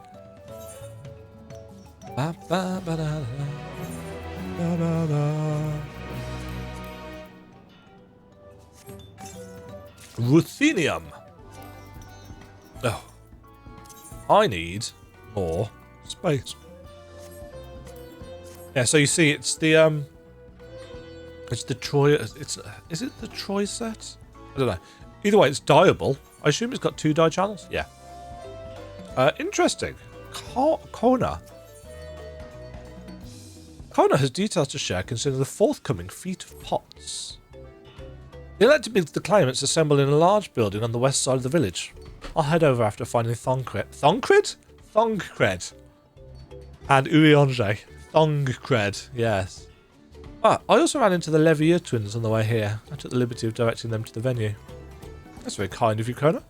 Ruthenium. Oh. I need more space. Yeah, so you see it's the Troy, is it the Troy set? I don't know. Either way, it's dyeable. I assume it's got 2 dye channels? Yeah. Interesting. Kona. Kona has details to share concerning the forthcoming feat of pots. The elected means the claimants assembled in a large building on the west side of the village. I'll head over after finding Thongcred. Thongcred? Thongcred. And Uriange. Thongcred, yes. Ah, I also ran into the Levier twins on the way here. I took the liberty of directing them to the venue. That's very kind of you, Kona.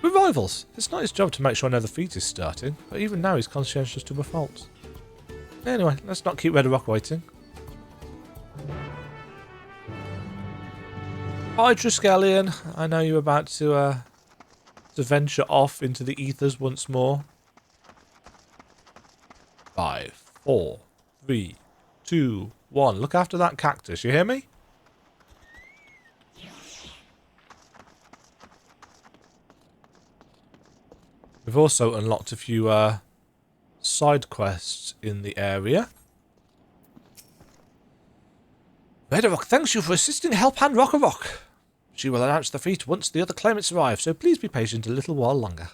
Revivals. It's not his job to make sure I know the feat is starting, but even now he's conscientious to a fault. Anyway, let's not keep Red Rock waiting. Hi, Triskelion. I know you're about to venture off into the ethers once more. 5, 4, 3, 2, 1. Look after that cactus. You hear me? We've also unlocked a few side quests in the area. Redrock thanks you for assisting Helphand Rock. She will announce the feat once the other claimants arrive, so please be patient a little while longer.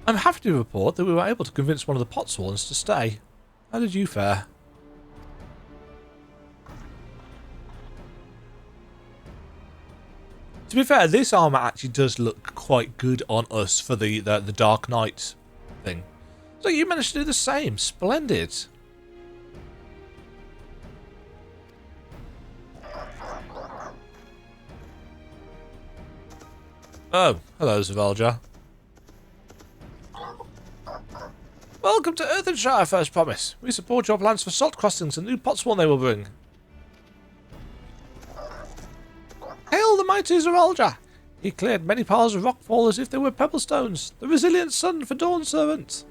I'm happy to report that we were able to convince one of the potsworns to stay. How did you fare? To be fair, this armour actually does look quite good on us for the Dark Knight thing. So you managed to do the same. Splendid. Oh, hello, Zavalja. Welcome to Earthenshire, First Promise. We support your plans for salt crossings and new potsworn they will bring. Hail the mighty Zavalja! He cleared many piles of rockfall as if they were pebble stones. The resilient son for Dawn Servant.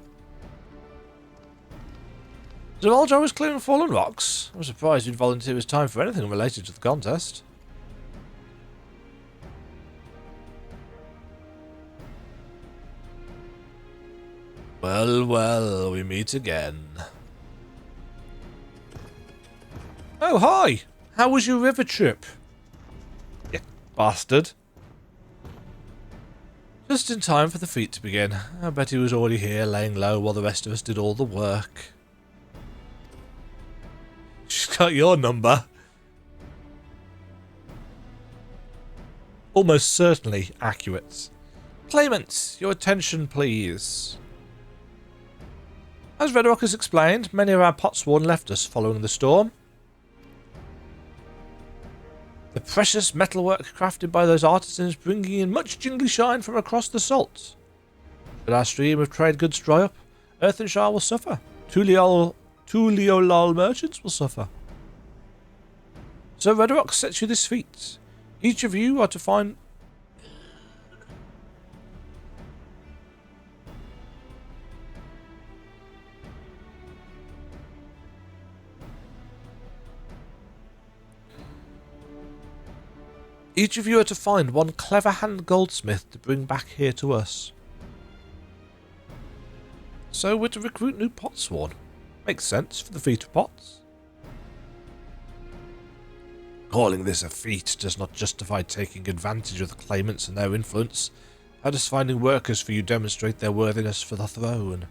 Zavalja was clearing fallen rocks. I'm surprised he'd volunteer his time for anything related to the contest. Well, well, we meet again. Oh, hi! How was your river trip? You bastard. Just in time for the feat to begin. I bet he was already here, laying low while the rest of us did all the work. She's got your number. Almost certainly accurate. Claimants, your attention please. As Redrock has explained, many of our potsworn left us following the storm. The precious metalwork crafted by those artisans bringing in much jingly shine from across the salt. Should our stream of trade goods dry up, Earthenshire will suffer. Tuliolal merchants will suffer. So Redrock sets you this feat. Each of you are to find... Each of you are to find one clever hand goldsmith to bring back here to us. So we're to recruit new potsworn. Makes sense for the feat of pots. Calling this a feat does not justify taking advantage of the claimants and their influence. How does finding workers for you demonstrate their worthiness for the throne?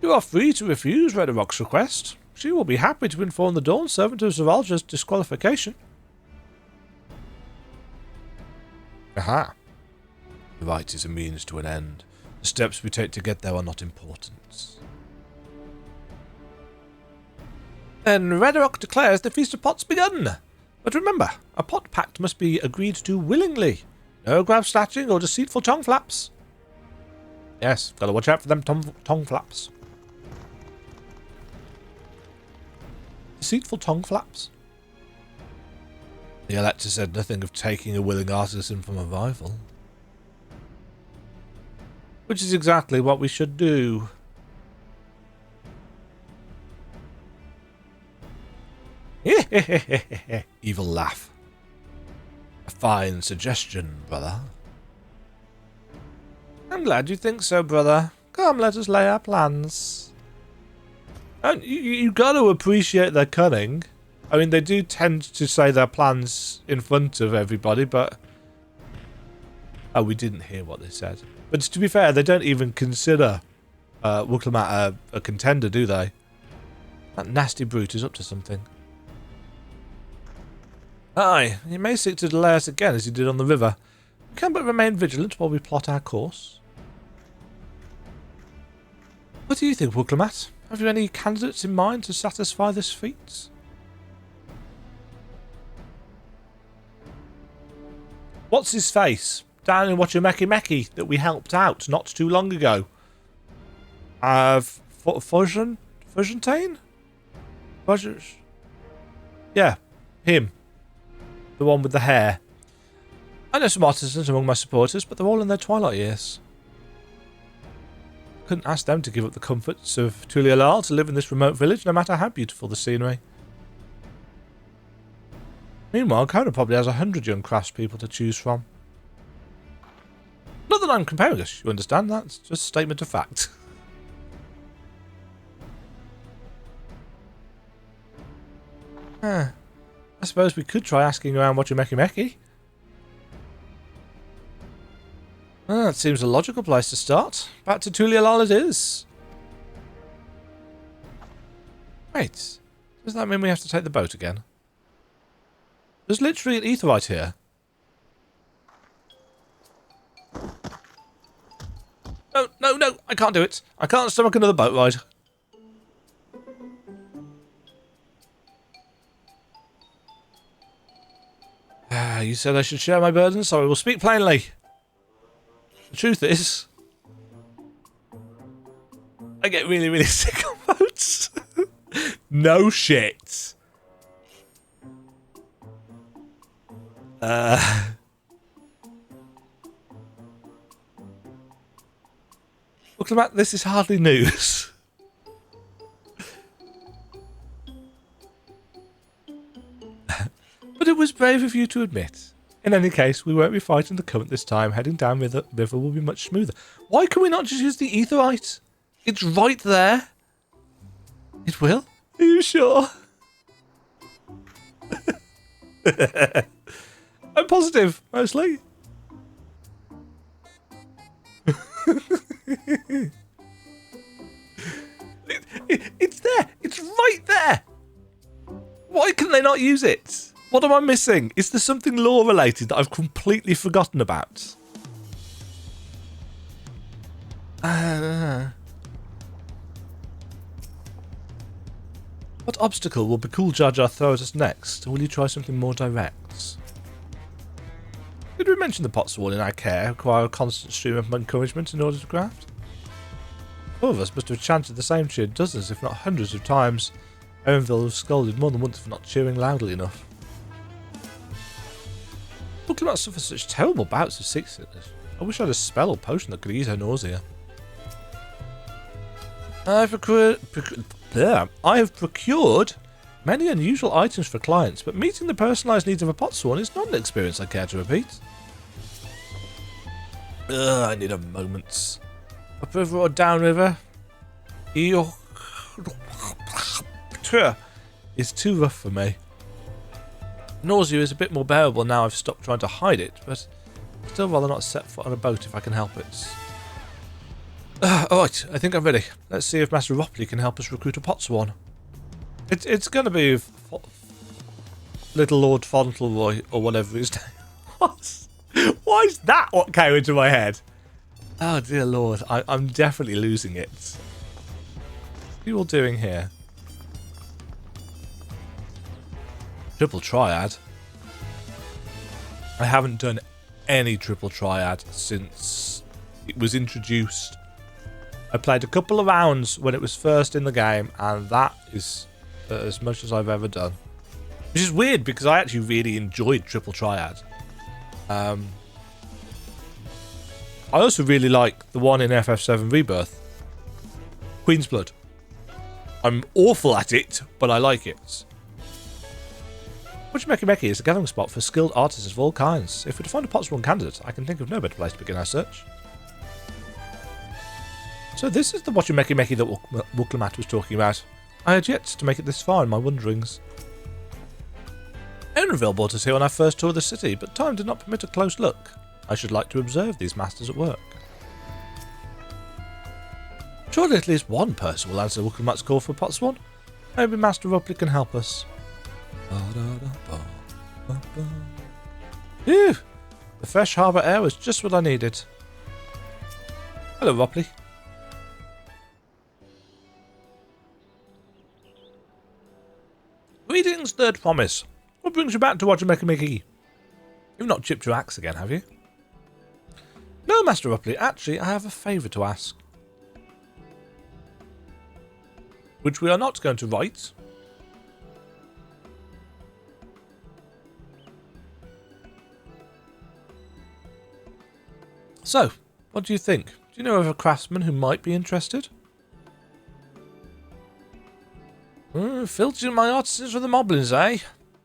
You are free to refuse Redrock's request. She will be happy to inform the Dawn Servant of Zavalja's disqualification. Aha. Right is a means to an end. The steps we take to get there are not important. Then Redrock declares the Feast of Pots begun. But remember, a pot pact must be agreed to willingly. No grab snatching or deceitful tongue flaps. Yes, gotta watch out for them tongue flaps. Deceitful tongue flaps. The Elector said nothing of taking a willing artisan from a rival. Which is exactly what we should do. Evil laugh. A fine suggestion, brother. I'm glad you think so, brother. Come, let us lay our plans. And you got to appreciate their cunning. I mean, they do tend to say their plans in front of everybody, but... Oh, we didn't hear what they said. But to be fair, they don't even consider Wuklemat a contender, do they? That nasty brute is up to something. Aye, he may seek to delay us again as he did on the river. We can but remain vigilant while we plot our course. What do you think, Wuklemat? Have you any candidates in mind to satisfy this feat? What's his face? Down in Wachimeki that we helped out not too long ago. Fujantane? Yeah, him. The one with the hair. I know some artisans among my supporters, but they're all in their twilight years. Couldn't ask them to give up the comforts of Tulialal to live in this remote village, no matter how beautiful the scenery. Meanwhile, Kona probably has 100 young craftspeople to choose from. Not that I'm comparing us, you understand? That's just a statement of fact. I suppose we could try asking around Wachimeki. That seems a logical place to start. Back to Tulialal it is. Wait, does that mean we have to take the boat again? There's literally an etherite here. No, I can't do it. I can't stomach another boat ride. You said I should share my burden, so I will speak plainly. The truth is, I get really, really sick on boats. No shit. Look, Matt, this is hardly news. But it was brave of you to admit. In any case, we won't be fighting the current this time. Heading down river will be much smoother. Why can we not just use the etherite? It's right there. It will? Are you sure? I'm positive, mostly. It's there. It's right there. Why can they not use it? What am I missing? Is there something lore related that I've completely forgotten about? What obstacle will Bakul Jar Jar throw at us next? Or will you try something more direct? Did we mention the pot sworn in our care require a constant stream of encouragement in order to craft? All of us must have chanted the same cheer dozens, if not hundreds of times. Owenville was scolded more than once for not cheering loudly enough. Wuklemat suffers such terrible bouts of sickness. I wish I had a spell or potion that could ease her nausea. I have procured many unusual items for clients, but meeting the personalised needs of a potsworn is not an experience I care to repeat. I need a moment. Upriver or downriver? It's too rough for me. Nausea is a bit more bearable now I've stopped trying to hide it, but I'd still rather not set foot on a boat if I can help it. Alright, I think I'm ready. Let's see if Master Ropley can help us recruit a potsworn. It's going to be Little Lord Fauntleroy or whatever his name was. Why is that what came into my head? Oh, dear Lord. I'm definitely losing it. What are you all doing here? Triple Triad? I haven't done any Triple Triad since it was introduced. I played a couple of rounds when it was first in the game, and that is as much as I've ever done. Which is weird, because I actually really enjoyed Triple Triad. I also really like the one in FF7 Rebirth. Queen's Blood. I'm awful at it, but I like it. Meki is a gathering spot for skilled artists of all kinds. If we're to find a Potsworn candidate, I can think of no better place to begin our search. So this is the Meki that Wuklamat was talking about. I had yet to make it this far in my wanderings. Enreville brought us here on our first tour of the city, but time did not permit a close look. I should like to observe these masters at work. Surely at least one person will answer Wuklamat's call for Potsworn. Maybe Master Rupley can help us. Phew! The fresh harbour air was just what I needed. Hello, Rupley. Greetings, Third Promise. What brings you back to Meki? You've not chipped your axe again, have you? No, Master Rupley. Actually, I have a favour to ask. Which we are not going to write. So, what do you think? Do you know of a craftsman who might be interested? Filtering my artisans for the moblins, eh?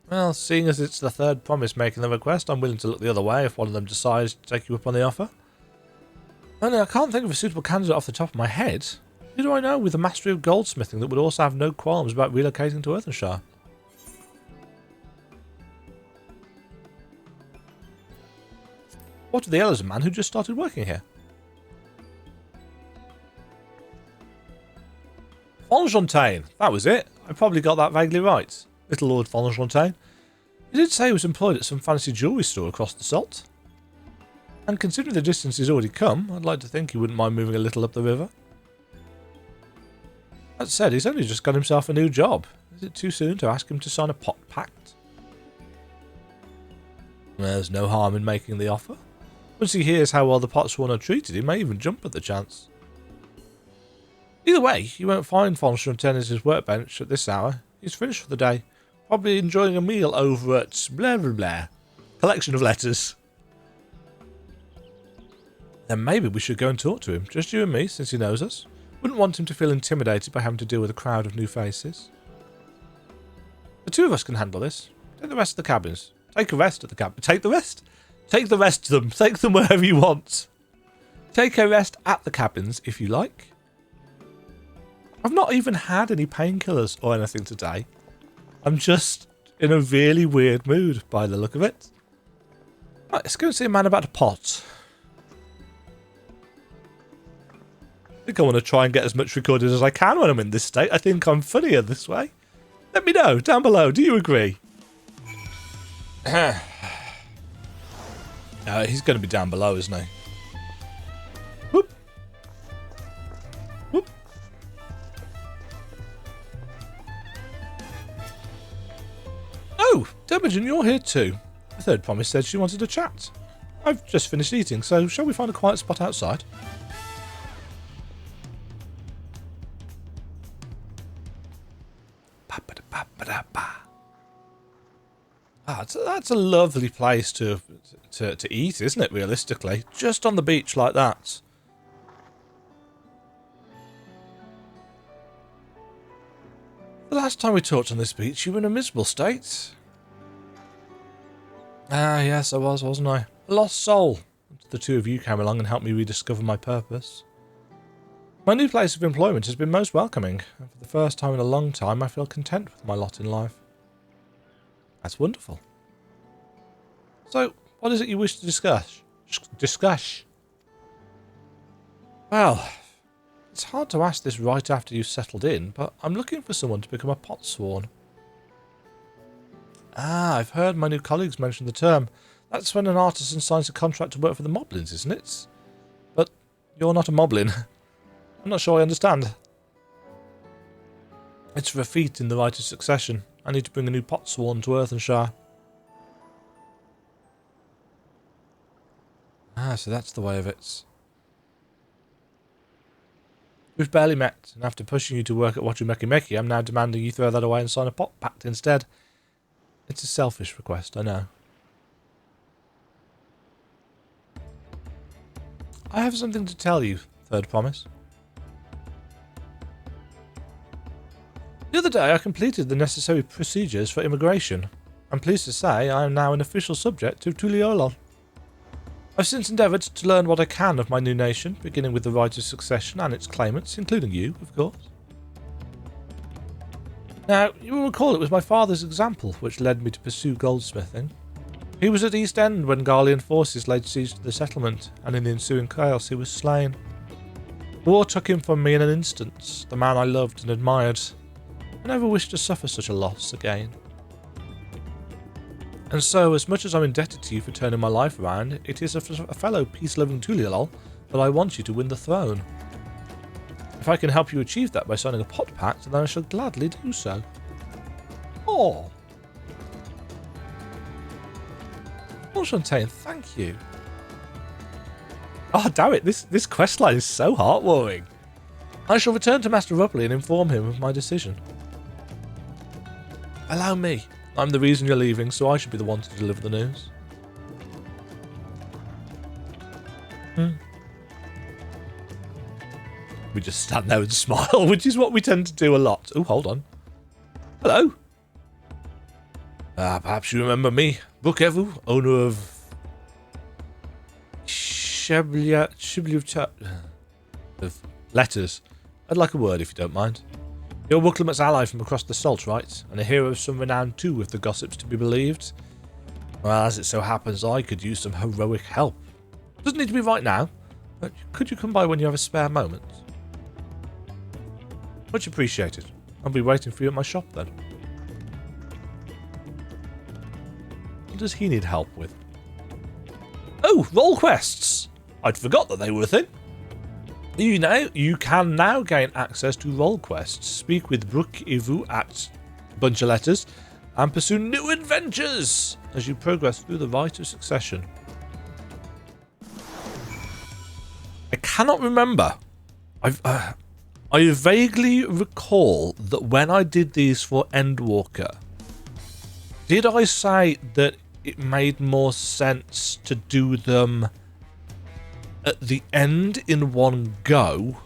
Well, seeing as it's the Third Promise making the request, I'm willing to look the other way if one of them decides to take you up on the offer. Only I can't think of a suitable candidate off the top of my head. Who do I know with a mastery of goldsmithing that would also have no qualms about relocating to Earthenshire? What of the Eller's man who just started working here? Fonfontaine, that was it. I probably got that vaguely right. Little Lord Fonfontaine. He did say he was employed at some fancy jewellery store across the salt. And considering the distance he's already come, I'd like to think he wouldn't mind moving a little up the river. That said, he's only just got himself a new job. Is it too soon to ask him to sign a pot pact? There's no harm in making the offer. Once he hears how well the Potsworn are treated, he may even jump at the chance. Either way, you won't find Fonfontaine at his workbench at this hour. He's finished for the day. Probably enjoying a meal over at blah blah blah. Collection of letters. Then maybe we should go and talk to him, just you and me, since he knows us. Wouldn't want him to feel intimidated by having to deal with a crowd of new faces. The two of us can handle this. Take the rest of the cabins. Take a rest at the cabin. Take the rest? Take the rest of them. Take them wherever you want. Take a rest at the cabins, if you like. I've not even had any painkillers or anything today. I'm just in a really weird mood by the look of it. Right, let's go and see a man about a pot. I think I want to try and get as much recorded as I can when I'm in this state. I think I'm funnier this way. Let me know down below. Do you agree? He's going to be down below, isn't he? Whoop. Whoop. Oh, Demajen, you're here too. The Third Promise said she wanted to chat. I've just finished eating, so shall we find a quiet spot outside? That's a lovely place to eat, isn't it, realistically? Just on the beach like that. The last time we talked on this beach, you were in a miserable state. Ah, yes, I was, wasn't I? A lost soul. The two of you came along and helped me rediscover my purpose. My new place of employment has been most welcoming, and for the first time in a long time, I feel content with my lot in life. That's wonderful. So, what is it you wish to discuss? Well, it's hard to ask this right after you've settled in, but I'm looking for someone to become a Potsworn. Ah, I've heard my new colleagues mention the term. That's when an artisan signs a contract to work for the Moblins, isn't it? But You're not a moblin. I'm not sure I understand. It's for a feat in the right of succession. I need to bring a new pot sworn to Earthenshire. Ah, so that's the way of it. We've barely met, and after pushing you to work at Wachumeki, I'm now demanding you throw that away and sign a pot pact instead. It's a selfish request, I know. I have something to tell you, Third Promise. The other day I completed the necessary procedures for immigration. I'm pleased to say I am now an official subject of Tuliolol. I've since endeavoured to learn what I can of my new nation, beginning with the right of succession and its claimants, including you, of course. Now, you will recall it was my father's example which led me to pursue goldsmithing. He was at East End when Garlean forces laid siege to the settlement, and in the ensuing chaos he was slain. War took him from me in an instant, the man I loved and admired. I never wished to suffer such a loss again. And so, as much as I'm indebted to you for turning my life around, it is a fellow peace-loving Tuliolol that I want you to win the throne. If I can help you achieve that by signing a pot pact, then I shall gladly do so. Oh. Fontaine, thank you. Oh, damn it, this questline is so heartwarming. I shall return to Master Rupley and inform him of my decision. Allow me. I'm the reason you're leaving, so I should be the one to deliver the news. We just stand there and smile, which is what we tend to do a lot. Oh, hold on. Hello. Perhaps you remember me, Bukevu, owner of of letters. I'd like a word if you don't mind. You're Wooklimat's ally from across the salt, right? And a hero of some renown too, if the gossips to be believed. Well, as it so happens, I could use some heroic help. Doesn't need to be right now, but could you come by when you have a spare moment? Much appreciated. I'll be waiting for you at my shop then. What does he need help with? Oh, roll quests! I'd forgot that they were a thing. You can now gain access to roll quests, speak with Brook Ivu at bunch of letters, and pursue new adventures as you progress through the rite of succession. I cannot remember. I vaguely recall that when I did these for Endwalker, did I say that it made more sense to do them at the end in one go,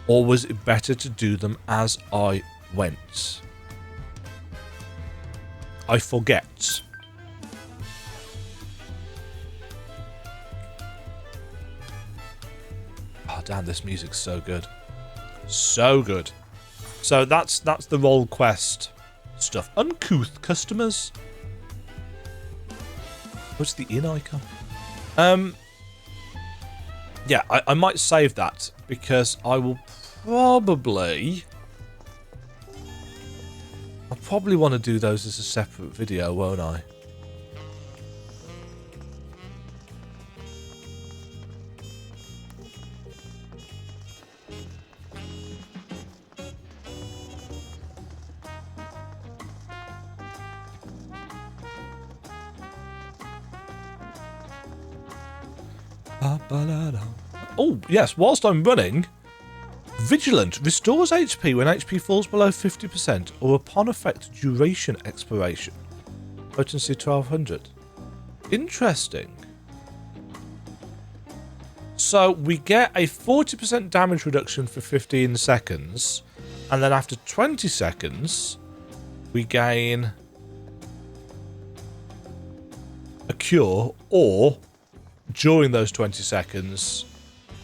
or was it better to do them as I went? I forget. Oh damn, this music's so good. So good. So that's the role quest stuff. Uncouth customers. What's the in icon? Yeah, I might save that because I will probably... I'll probably want to do those as a separate video, won't I? Oh, yes, whilst I'm running, Vigilant restores HP when HP falls below 50% or upon effect duration expiration. Potency 1200. Interesting. So we get a 40% damage reduction for 15 seconds, and then after 20 seconds, we gain a cure, or during those 20 seconds,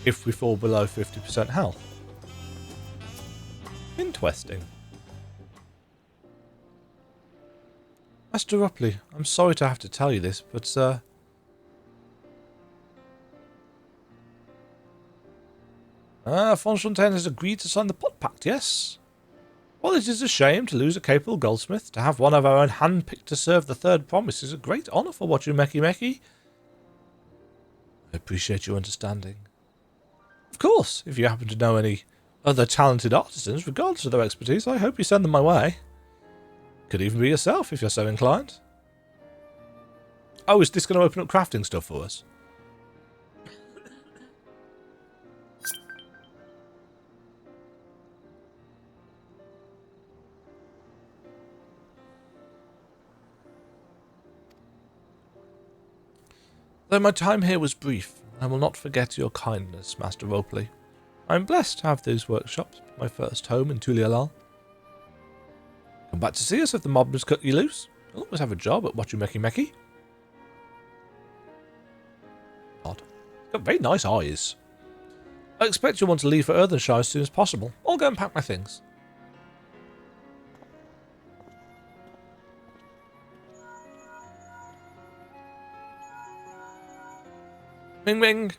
if we fall below 50% health. Interesting. Master Rupley, I'm sorry to have to tell you this, but Fontaine has agreed to sign the pot pact, yes? Well, it is a shame to lose a capable goldsmith. To have one of our own handpicked to serve the third promise is a great honour for Wachumeki. I appreciate your understanding. Of course, if you happen to know any other talented artisans, regardless of their expertise, I hope you send them my way. Could even be yourself, if you're so inclined. Oh, is this going to open up crafting stuff for us? Though my time here was brief, I will not forget your kindness, Master Ropley. I am blessed to have these workshops, my first home in Tulialal. Come back to see us if the mob has cut you loose. You'll always have a job at Wachumeki. Odd. Got very nice eyes. I expect you'll want to leave for Earthenshire as soon as possible. I'll go and pack my things. Ring ring.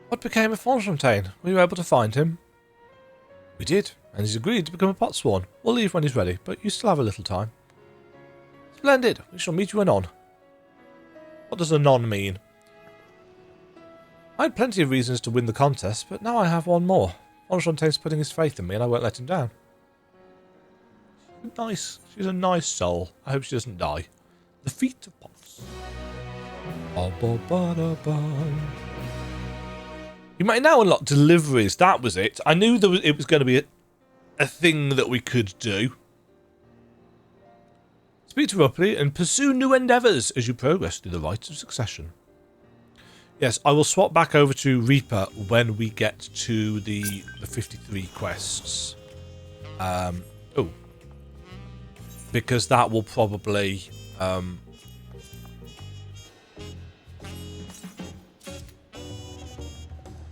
What became of Fontaine? Were you able to find him? We did, and he's agreed to become a potsworn. We'll leave when he's ready, but you still have a little time. Splendid. We shall meet you anon. What does anon mean? I had plenty of reasons to win the contest, but now I have one more. Fontaine's putting his faith in me, and I won't let him down. She's a nice soul. I hope she doesn't die. The feet of Pots. You may now unlock deliveries. That was it. I knew it was going to be a thing that we could do. Speak to Rupley and pursue new endeavours as you progress through the rites of succession. Yes, I will swap back over to Reaper when we get to the 53 quests. Because that will probably...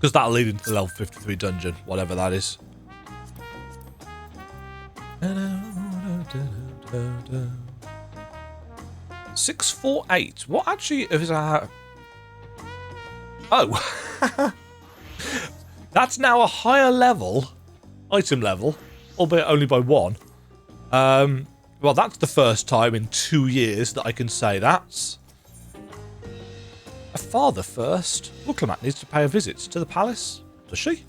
because that'll lead into the level 53 dungeon, whatever that is. 648. What actually is our... Oh. That's now a higher level, item level, albeit only by 1. Well, that's the first time in 2 years that I can say that. A father first. Wooklemat needs to pay a visit to the palace. Does she?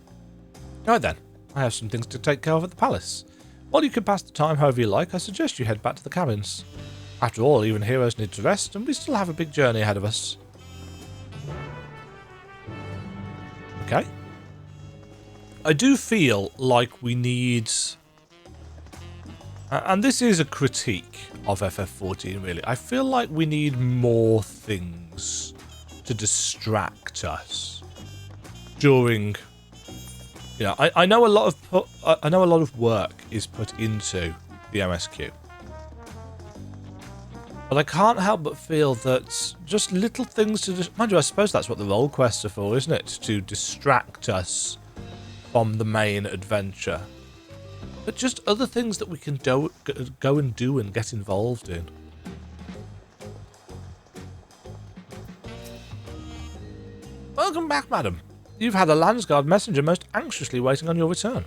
Right then. I have some things to take care of at the palace. While you can pass the time however you like, I suggest you head back to the cabins. After all, even heroes need to rest, and we still have a big journey ahead of us. Okay. I do feel like we need... and this is a critique of FF14, really. I feel like we need more things to distract us during... Yeah, I know a lot of work is put into the MSQ. But I can't help but feel that just little things to... Mind you, I suppose that's what the role quests are for, isn't it? To distract us from the main adventure. But just other things that we can go and do and get involved in. Welcome back, madam. You've had a Landsguard messenger most anxiously waiting on your return.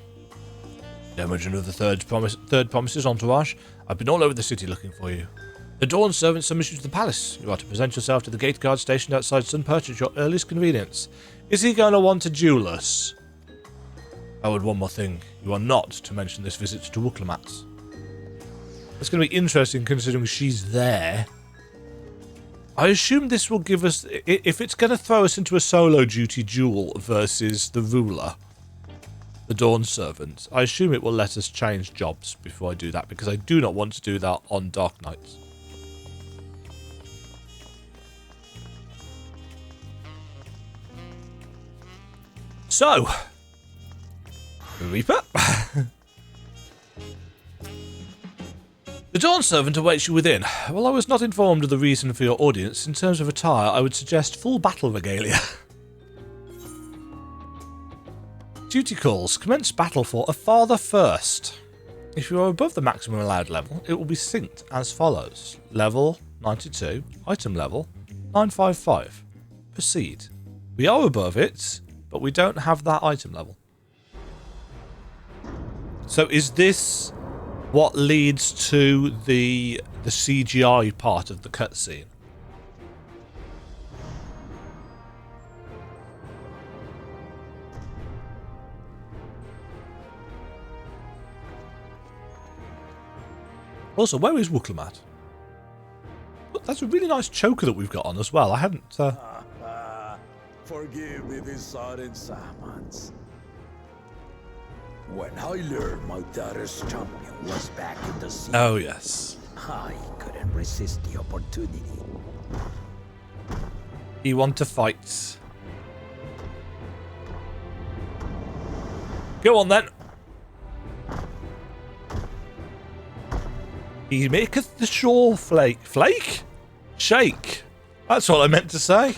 Demajen of the Third Promises entourage. I've been all over the city looking for you. The Dawn servant summons you to the palace. You are to present yourself to the gate guard stationed outside Sunperch at your earliest convenience. Is he going to want to duel us? Oh, and one more thing. You are not to mention this visit to Wooklemat. It's going to be interesting considering she's there. I assume this will give us... If it's going to throw us into a solo duty duel versus the ruler, the Dawn servant, I assume it will let us change jobs before I do that, because I do not want to do that on Dark Nights. So, Reaper. The Dawn servant awaits you within. While I was not informed of the reason for your audience, in terms of attire, I would suggest full battle regalia. Duty calls. Commence battle for a father first. If you are above the maximum allowed level, it will be synced as follows. Level 92, item level 955. Proceed. We are above it, but we don't have that item level. So is this what leads to the CGI part of the cutscene? Also, where is Wooklamat? That's a really nice choker that we've got on as well. I hadn't... Forgive me this sudden summons. When I learned my daughter's champion was back in the sea, Oh, yes. I couldn't resist the opportunity. You want to fight? Go on, then. He maketh the shore flake. Flake? Shake. That's what I meant to say.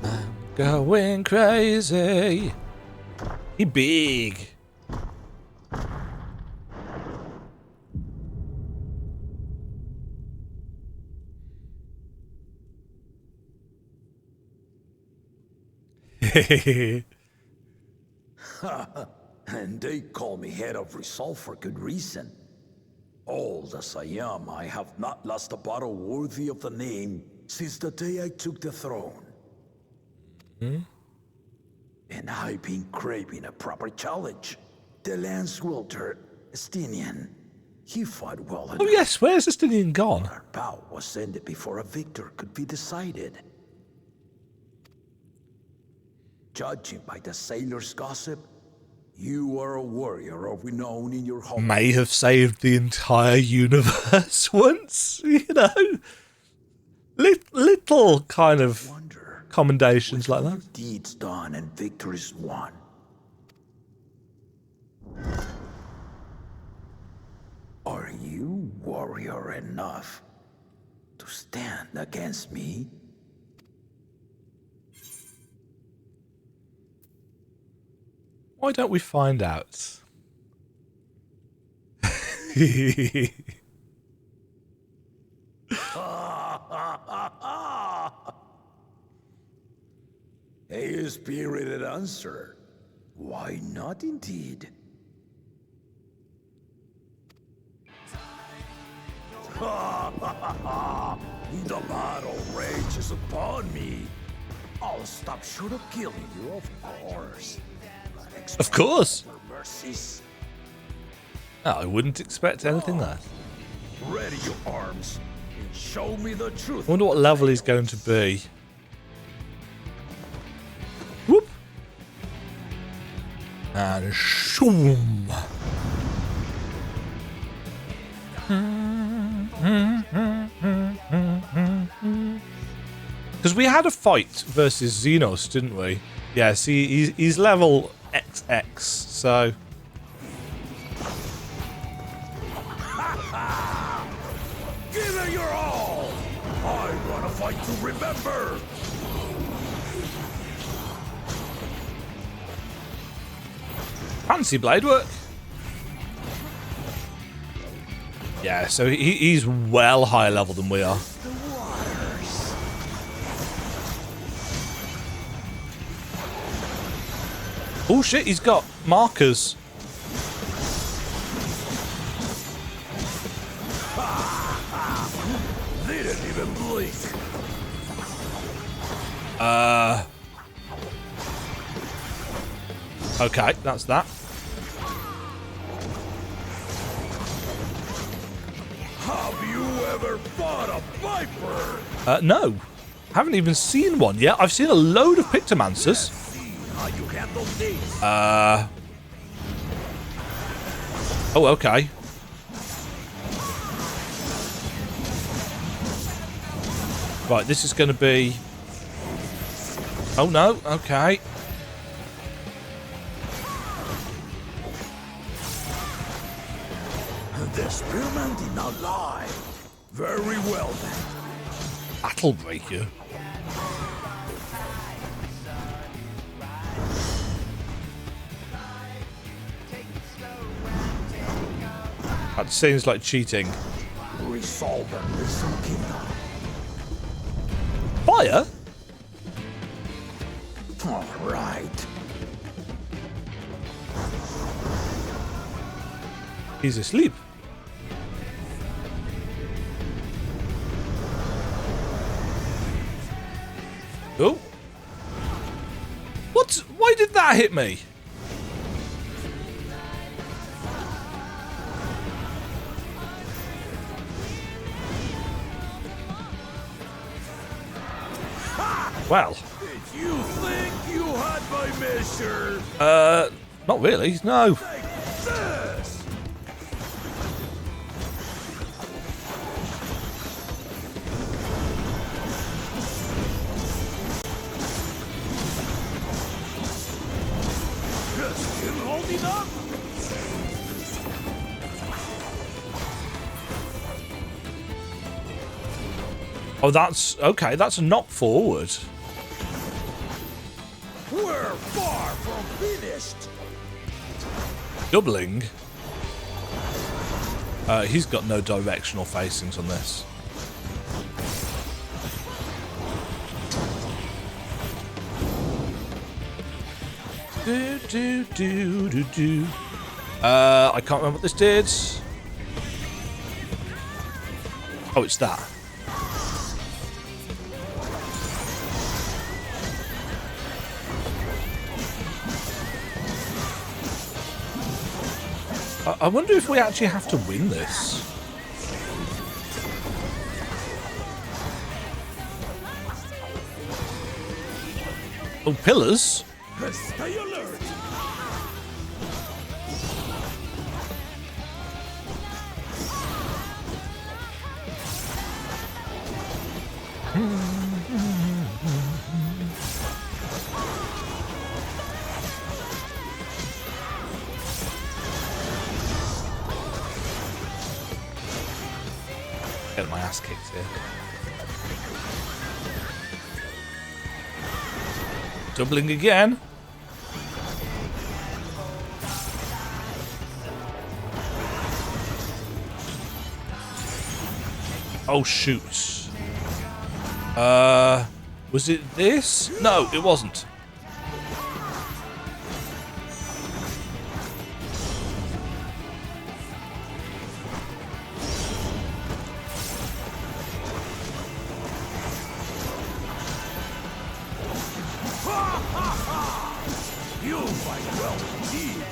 I'm going crazy. He big. And they call me head of resolve for good reason. Old as I am, I have not lost a battle worthy of the name since the day I took the throne. And I've been craving a proper challenge. The lance wielder, Estinian. He fought well enough. Oh yes, where's Estinian gone? Our bout was ended before a victor could be decided. Judging by the sailors' gossip, you are a warrior of renown in your home. May have saved the entire universe once, you know. Little kind of commendations like that. Deeds done and victories won. Are you warrior enough to stand against me? Why don't we find out? A spirited answer. Why not indeed? The battle rages upon me. I'll stop short of killing you, of course. Of course. Mercies. No, I wouldn't expect anything less. Ready your arms and show me the truth. I wonder what level he's going to be. Whoop. And shoom. Because we had a fight versus Xenos, didn't we? Yeah, see, he's level XX, so... Give it your all! I want to fight to remember! Fancy blade work. Yeah, so he's well higher level than we are. Oh shit, he's got markers. They didn't even blink. Okay, that's that. Have you ever fought a viper? No. Haven't even seen one yet. I've seen a load of Pictomancers. How you handle this? Oh, okay. Right, this is going to be... Oh, no. Okay. The spearman did not lie. Very well then. Battlebreaker. That seems like cheating. Resolve and listen, kingdom. Fire? All right. He's asleep. Oh. What? Why did that hit me? Well. Did you think you had my measure? Not really, no. Take this! Still holding up? Oh, that's... Okay, that's a knock forward. We're far from finished. Doubling. He's got no directional facings on this. Do. I can't remember what this did. Oh, it's that. I wonder if we actually have to win this. Oh, pillars? Stay alert. Getting my ass kicked here. Doubling again. Oh shoot. Was it this? No, it wasn't. You fight well indeed.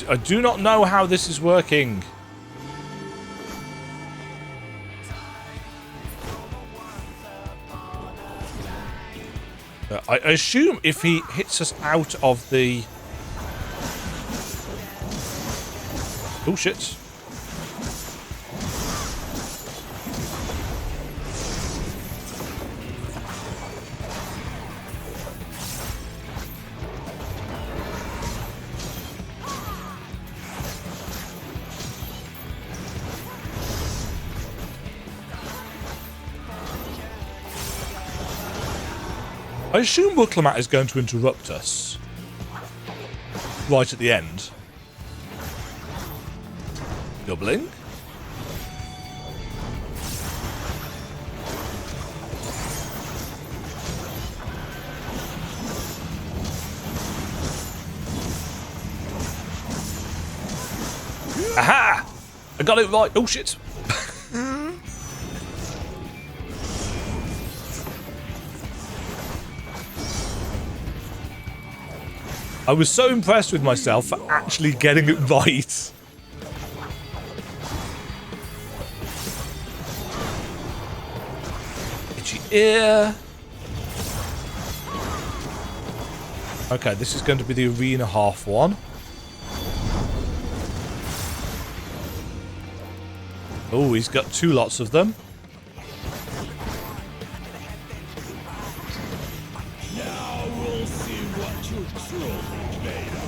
I do not know how this is working. I assume if he hits us out of the... Oh shit. I assume Wuklamat is going to interrupt us right at the end. Doubling. Aha! I got it right. Oh shit. I was so impressed with myself for actually getting it right. Itchy ear. Okay, this is going to be the arena half one. Oh, he's got two lots of them. Now we'll see what you're truly made of.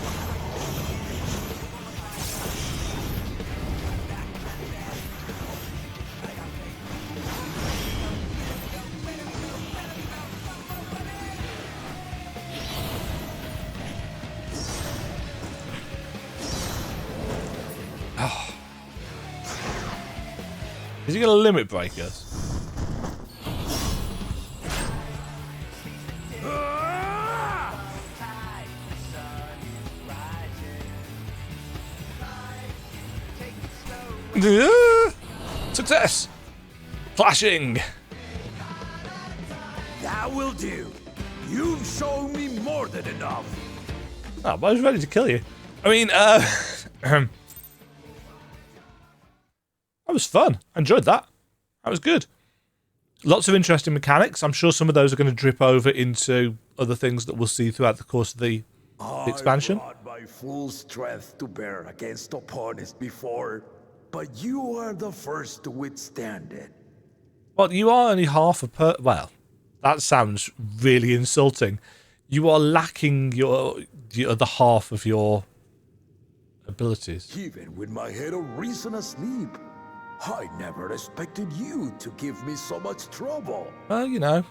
Is he going to limit break us? Success! Flashing! That will do. You've shown me more than enough. Oh, but I was ready to kill you. I mean, that was fun. I enjoyed that. That was good. Lots of interesting mechanics. I'm sure some of those are going to drip over into other things that we'll see throughout the course of the expansion. I brought my full strength to bear against opponents before, but you are the first to withstand it. Well, you are only half a well, that sounds really insulting. You are lacking the other half of your abilities. Even with my head of reason asleep, I never expected you to give me so much trouble. Well, you know.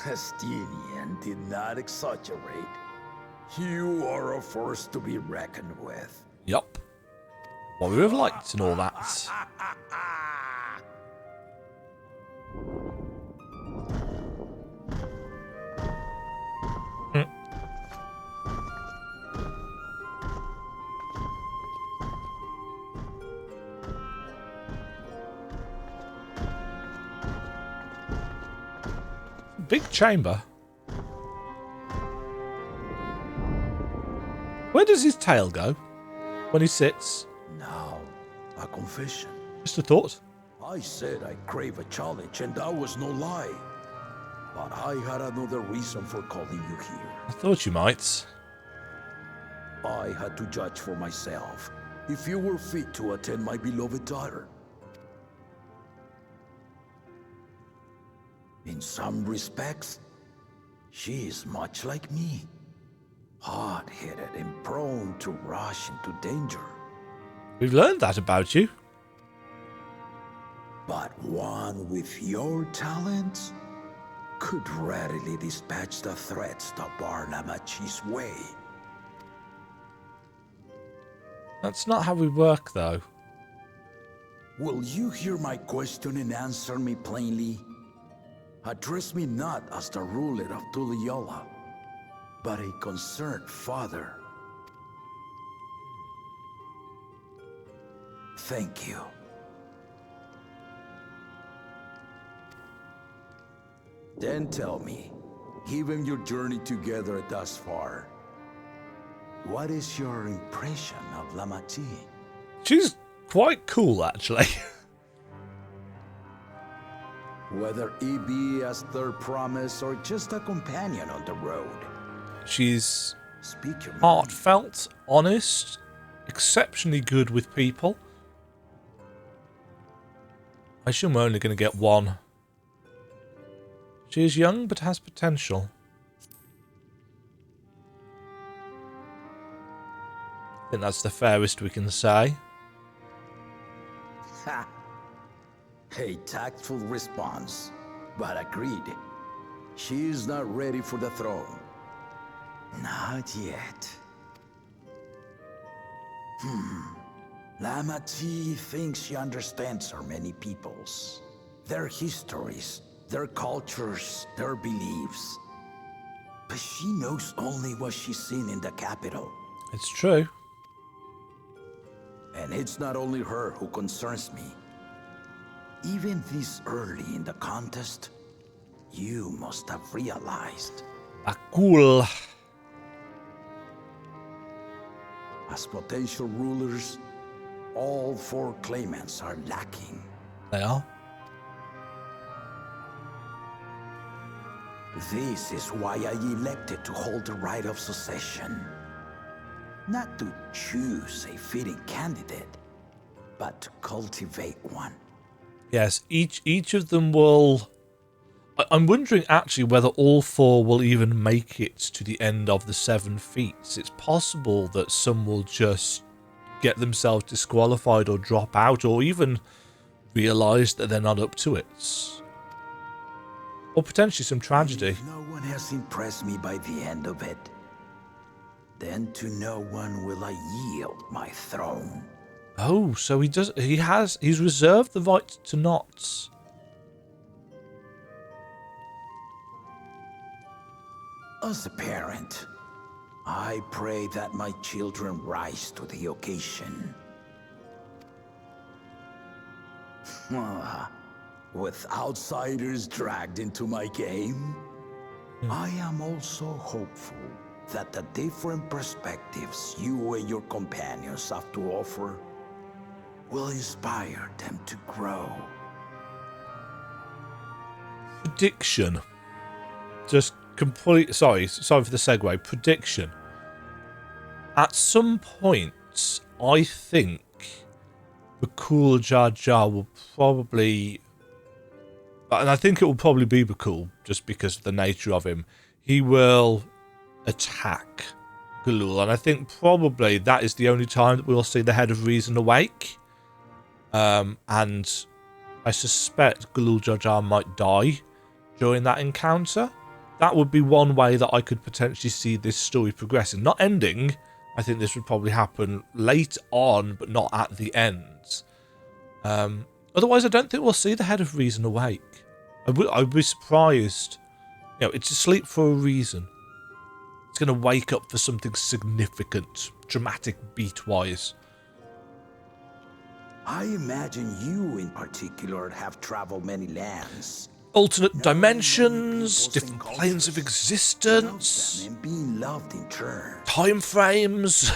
Estinian did not exaggerate. You are a force to be reckoned with. Yup. What we would have liked and all that. Big chamber. Where does his tail go when he sits? Now, a confession. Just a thought. I said I crave a challenge, and that was no lie. But I had another reason for calling you here. I thought you might. I had to judge for myself if you were fit to attend my beloved daughter. In some respects, she is much like me. Hard-headed and prone to rush into danger. We've learned that about you. But one with your talents could readily dispatch the threats that bar Demajen's way. That's not how we work, though. Will you hear my question and answer me plainly? Address me not as the ruler of Tuliyola, but a concerned father. Thank you. Then tell me, given your journey together thus far, what is your impression of Demajen? She's quite cool, actually. Whether he be as their promise or just a companion on the road. She's Speak your mind. heartfelt, honest, exceptionally good with people. I assume we're only going to get one. She is young, but has potential. I think that's the fairest we can say. Ha! A tactful response, but agreed. She is not ready for the throne. Not yet. Demajen thinks she understands her many peoples. Their histories, their cultures, their beliefs. But she knows only what she's seen in the capital. It's true. And it's not only her who concerns me. Even this early in the contest, you must have realized. Cool. As potential rulers, all four claimants are lacking. They are. This is why I elected to hold the right of succession. Not to choose a fitting candidate, but to cultivate one. Yes, each of them will... I'm wondering actually whether all four will even make it to the end of the 7 feats. It's possible that some will just get themselves disqualified or drop out, or even realise that they're not up to it. Or potentially some tragedy. If no one has impressed me by the end of it, then to no one will I yield my throne. Oh, so he's reserved the right to not. As a parent, I pray that my children rise to the occasion. With outsiders dragged into my game, I am also hopeful that the different perspectives you and your companions have to offer will inspire them to grow. Prediction. Just complete. Sorry for the segue. Prediction. At some point, I think Bakul Jar Jar will probably, and I think it will probably be Bakul just because of the nature of him. He will attack Galul, and I think probably that is the only time that we'll see the Head of Reason awake. And I suspect Galul Jar Jar might die during that encounter. That would be one way that I could potentially see this story progressing. Not ending. I think this would probably happen late on, but not at the end. Otherwise, I don't think we'll see the Head of Reason awake. I'd be surprised. You know, it's asleep for a reason. It's going to wake up for something significant, dramatic beat-wise. I imagine you in particular have traveled many lands. Alternate dimensions, different planes of existence, And being loved in turn. time frames.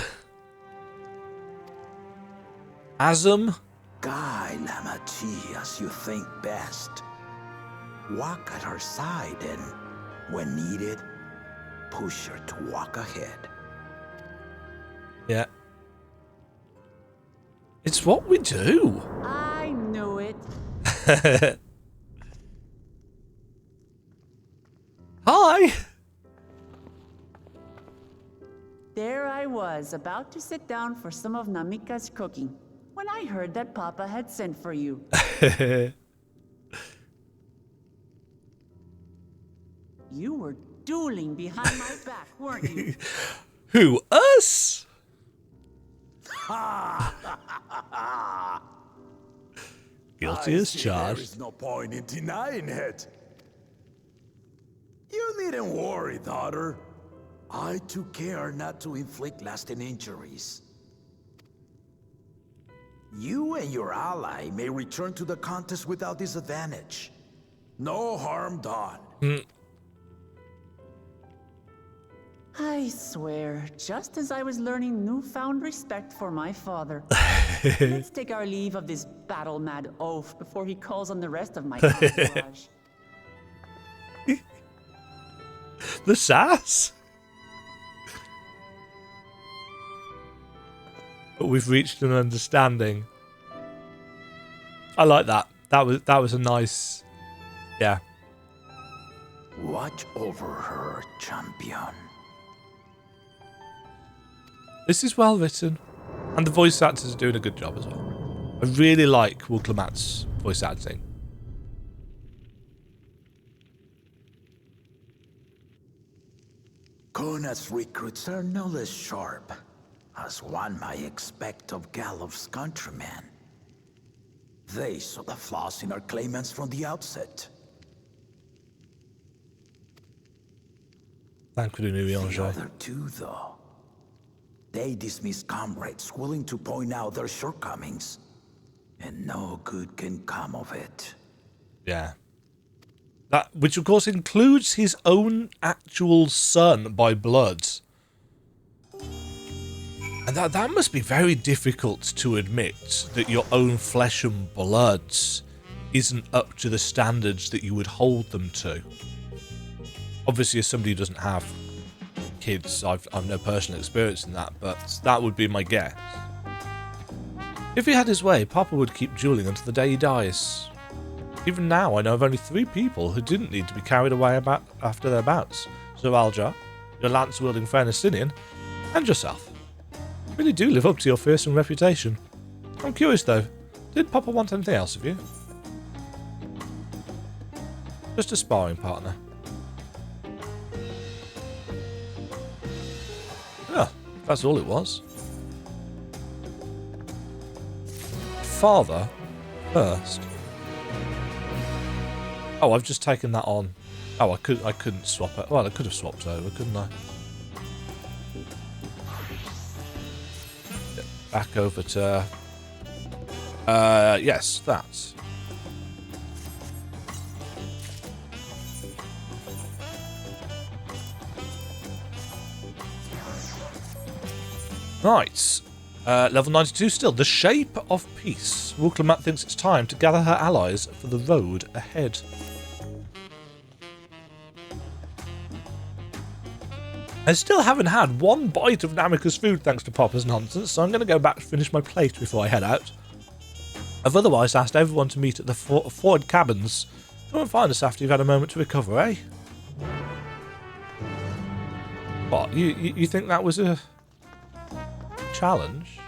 Asm. Guide Lamachi as you think best. Walk at her side and, when needed, push her to walk ahead. Yeah. It's what we do. I knew it. Hi. There I was, about to sit down for some of Namika's cooking, when I heard that Papa had sent for you. You were dueling behind my back, weren't you? Who, us? Guilty as There charged. is no point in denying it. You needn't worry, daughter. I took care not to inflict lasting injuries. You and your ally may return to the contest without disadvantage. No harm done. I swear, just as I was learning newfound respect for my father. Let's take our leave of this battle-mad oaf before he calls on the rest of my entourage. The sass. But we've reached an understanding. I like that. That was a nice, yeah. Watch over her, champion. This is well written, and the voice actors are doing a good job as well. I really like Wulklamat's voice acting. Kona's recruits are no less sharp, as one might expect of Galof's countrymen. They saw the flaws in our claimants from the outset. Thank you, The other two, though, they dismiss comrades willing to point out their shortcomings, and no good can come of it. Yeah. That, which of course includes his own actual son by blood. And that must be very difficult to admit, that your own flesh and blood isn't up to the standards that you would hold them to. Obviously, as somebody who doesn't have kids, I've no personal experience in that, but that would be my guess. If he had his way, Papa would keep dueling until the day he dies. Even now, I know of only 3 people who didn't need to be carried away after their bouts. Sir Aljar, your lance-wielding friend Asinian, and yourself. You really do live up to your fearsome reputation. I'm curious though, did Papa want anything else of you? Just a sparring partner. Yeah, that's all it was. Father first. Oh, I've just taken that on. Oh, I couldn't swap it. Well, I could have swapped over, couldn't I? Back over to... yes, that. Right. Level 92 still. The Shape of Peace. Wuklemat thinks it's time to gather her allies for the road ahead. I still haven't had one bite of Namika's food thanks to Popper's nonsense, so I'm going to go back to finish my plate before I head out. I've otherwise asked everyone to meet at the Ford cabins. Come and find us after you've had a moment to recover, eh? What, you think that was a challenge?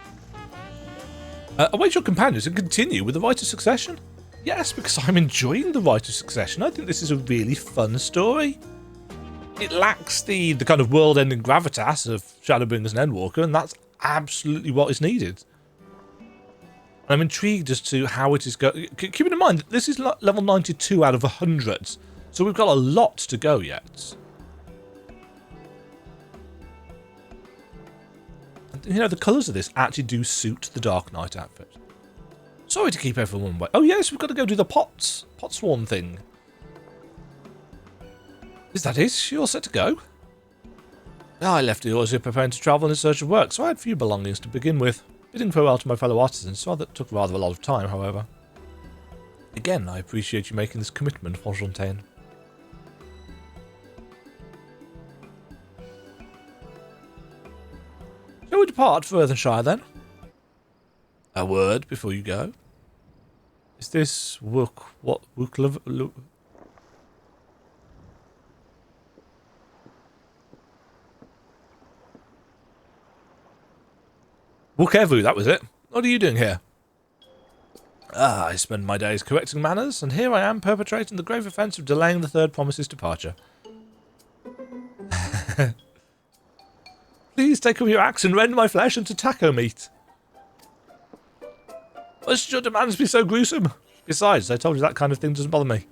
Await your companions and continue with the Rite of Succession? Yes, because I'm enjoying the Rite of Succession. I think this is a really fun story. It lacks the kind of world-ending gravitas of Shadowbringers and Endwalker, and that's absolutely what is needed. And I'm intrigued as to how it is going. Keeping in mind that this is level 92 out of 100, so we've got a lot to go yet. You know, the colours of this actually do suit the Dark Knight outfit. Sorry to keep everyone waiting. Oh yes, we've got to go do the Potsworn thing. Is that it? You all set to go? I left the Orzia preparing to travel in search of work, so I had few belongings to begin with. Bidding farewell to my fellow artisans, so that took rather a lot of time, however. Again, I appreciate you making this commitment, Fontaine. Shall we depart for Earthenshire, then? A word before you go. Is this Wukevu, that was it. What are you doing here? I spend my days correcting manners, and here I am perpetrating the grave offence of delaying the third promise's departure. Please take up your axe and rend my flesh into taco meat. Why should your demands be so gruesome? Besides, I told you that kind of thing doesn't bother me.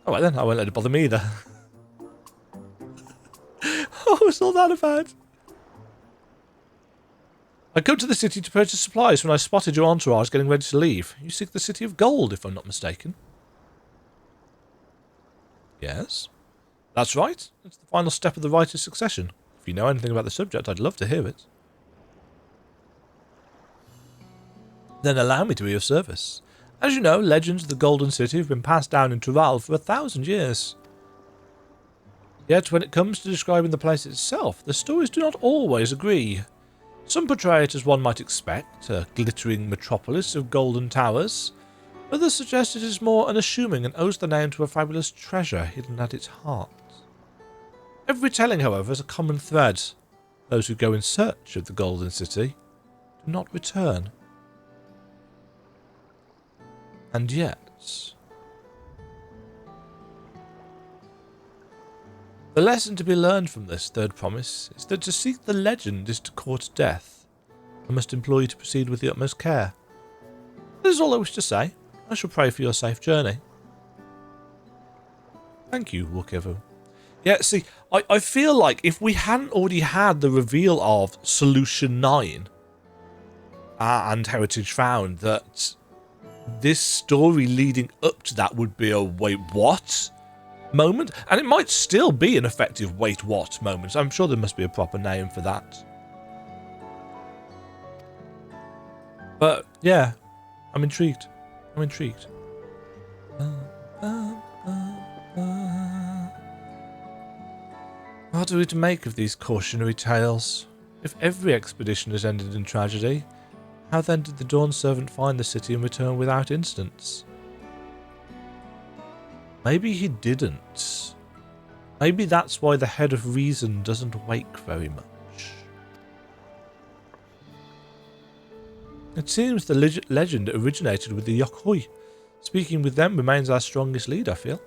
Alright then, I won't let it bother me either. Oh, it's all that bad. I go to the city to purchase supplies when I spotted your entourage getting ready to leave. You seek the City of Gold, if I'm not mistaken. Yes? That's right. It's the final step of the Rite of Succession. If you know anything about the subject, I'd love to hear it. Then allow me to be of service. As you know, legends of the Golden City have been passed down in Tural for 1,000 years. Yet when it comes to describing the place itself, the stories do not always agree. Some portray it as one might expect, a glittering metropolis of golden towers. Others suggest it is more unassuming and owes the name to a fabulous treasure hidden at its heart. Every telling, however, has a common thread. Those who go in search of the Golden City do not return. And yet... The lesson to be learned from this third promise is that to seek the legend is to court death. I must implore you to proceed with the utmost care. That is all I wish to say. I shall pray for your safe journey. Thank you, Wukevu. Yeah, see, I feel like if we hadn't already had the reveal of Solution 9 and Heritage Found, that this story leading up to that would be a wait, what? Moment, and it might still be an effective wait what moment. I'm sure there must be a proper name for that. But yeah, I'm intrigued. What are we to make of these cautionary tales? If every expedition has ended in tragedy, how then did the Dawn Servant find the city and return without incidents? Maybe he didn't. Maybe that's why the Head of Reason doesn't wake very much. It seems the legend originated with the Yokhoi. Speaking with them remains our strongest lead, I feel.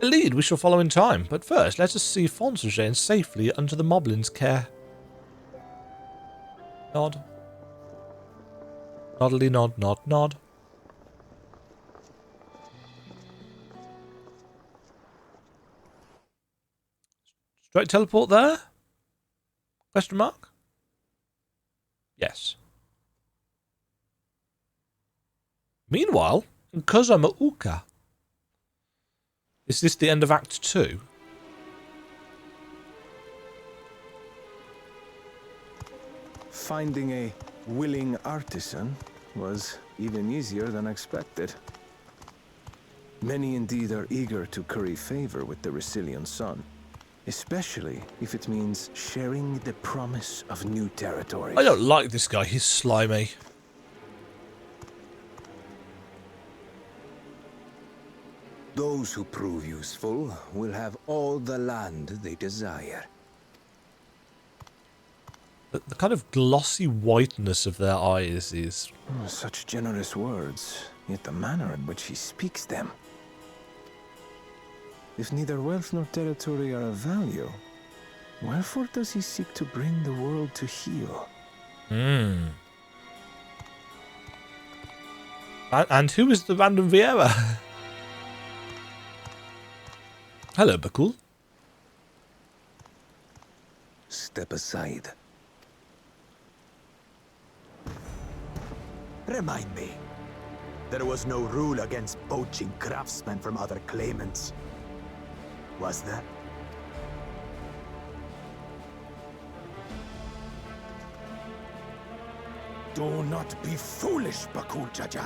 A lead we shall follow in time, but first let us see Fontaine safely under the Moblin's care. Nod. Noddly nod, nod, nod. Straight teleport there? Question mark? Yes. Meanwhile, in Kozama'uka. Is this the end of Act 2? Finding a willing artisan was even easier than expected. Many indeed are eager to curry favor with the Resilient Sun, especially if it means sharing the promise of new territories. I don't like this guy. He's slimy. Those who prove useful will have all the land they desire. The kind of glossy whiteness of their eyes is... Such generous words, yet the manner in which he speaks them. If neither wealth nor territory are of value, wherefore does he seek to bring the world to heel? And who is the random Vieira? Hello, Bakul. Step aside. Remind me. There was no rule against poaching craftsmen from other claimants. Was there? Do not be foolish, Bakul Jaja.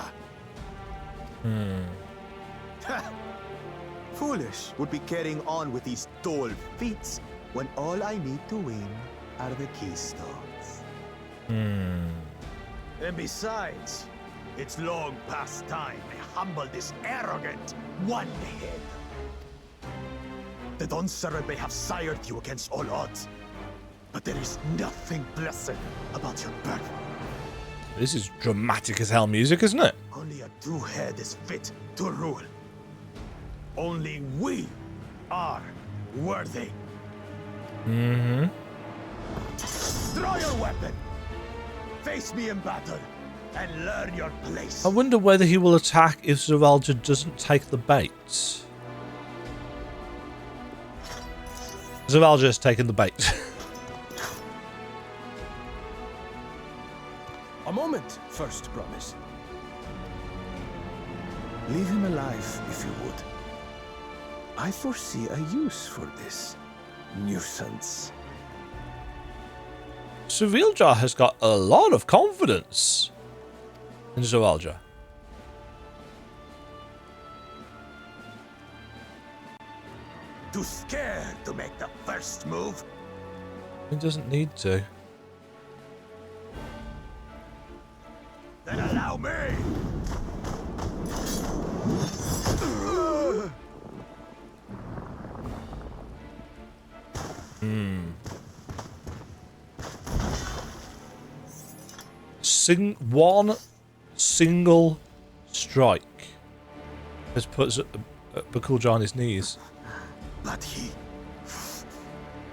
Foolish would be carrying on with these dull feats when all I need to win are the keystones. And besides, it's long past time I humble this arrogant one-head. The Dawntrail may have sired you against all odds, but there is nothing blessed about your birth. This is dramatic as hell music, isn't it? Only a true head is fit to rule. Only we are worthy. Draw your weapon. Face me in battle and learn your place. I wonder whether he will attack if Zeralja doesn't take the bait. Zeralja has taken the bait. A moment, first promise. Leave him alive, if you would. I foresee a use for this nuisance. Zeralja has got a lot of confidence in Zeralja. Too scared to make the first move? He doesn't need to. Then allow me! One single strike has put Bakulja on his knees. But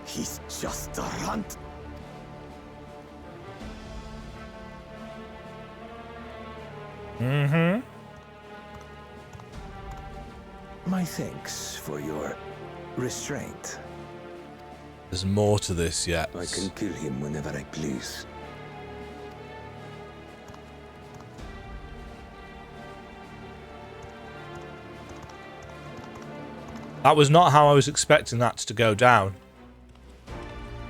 he's just a runt. My thanks for your restraint. There's more to this yet. I can kill him whenever I please. That was not how I was expecting that to go down.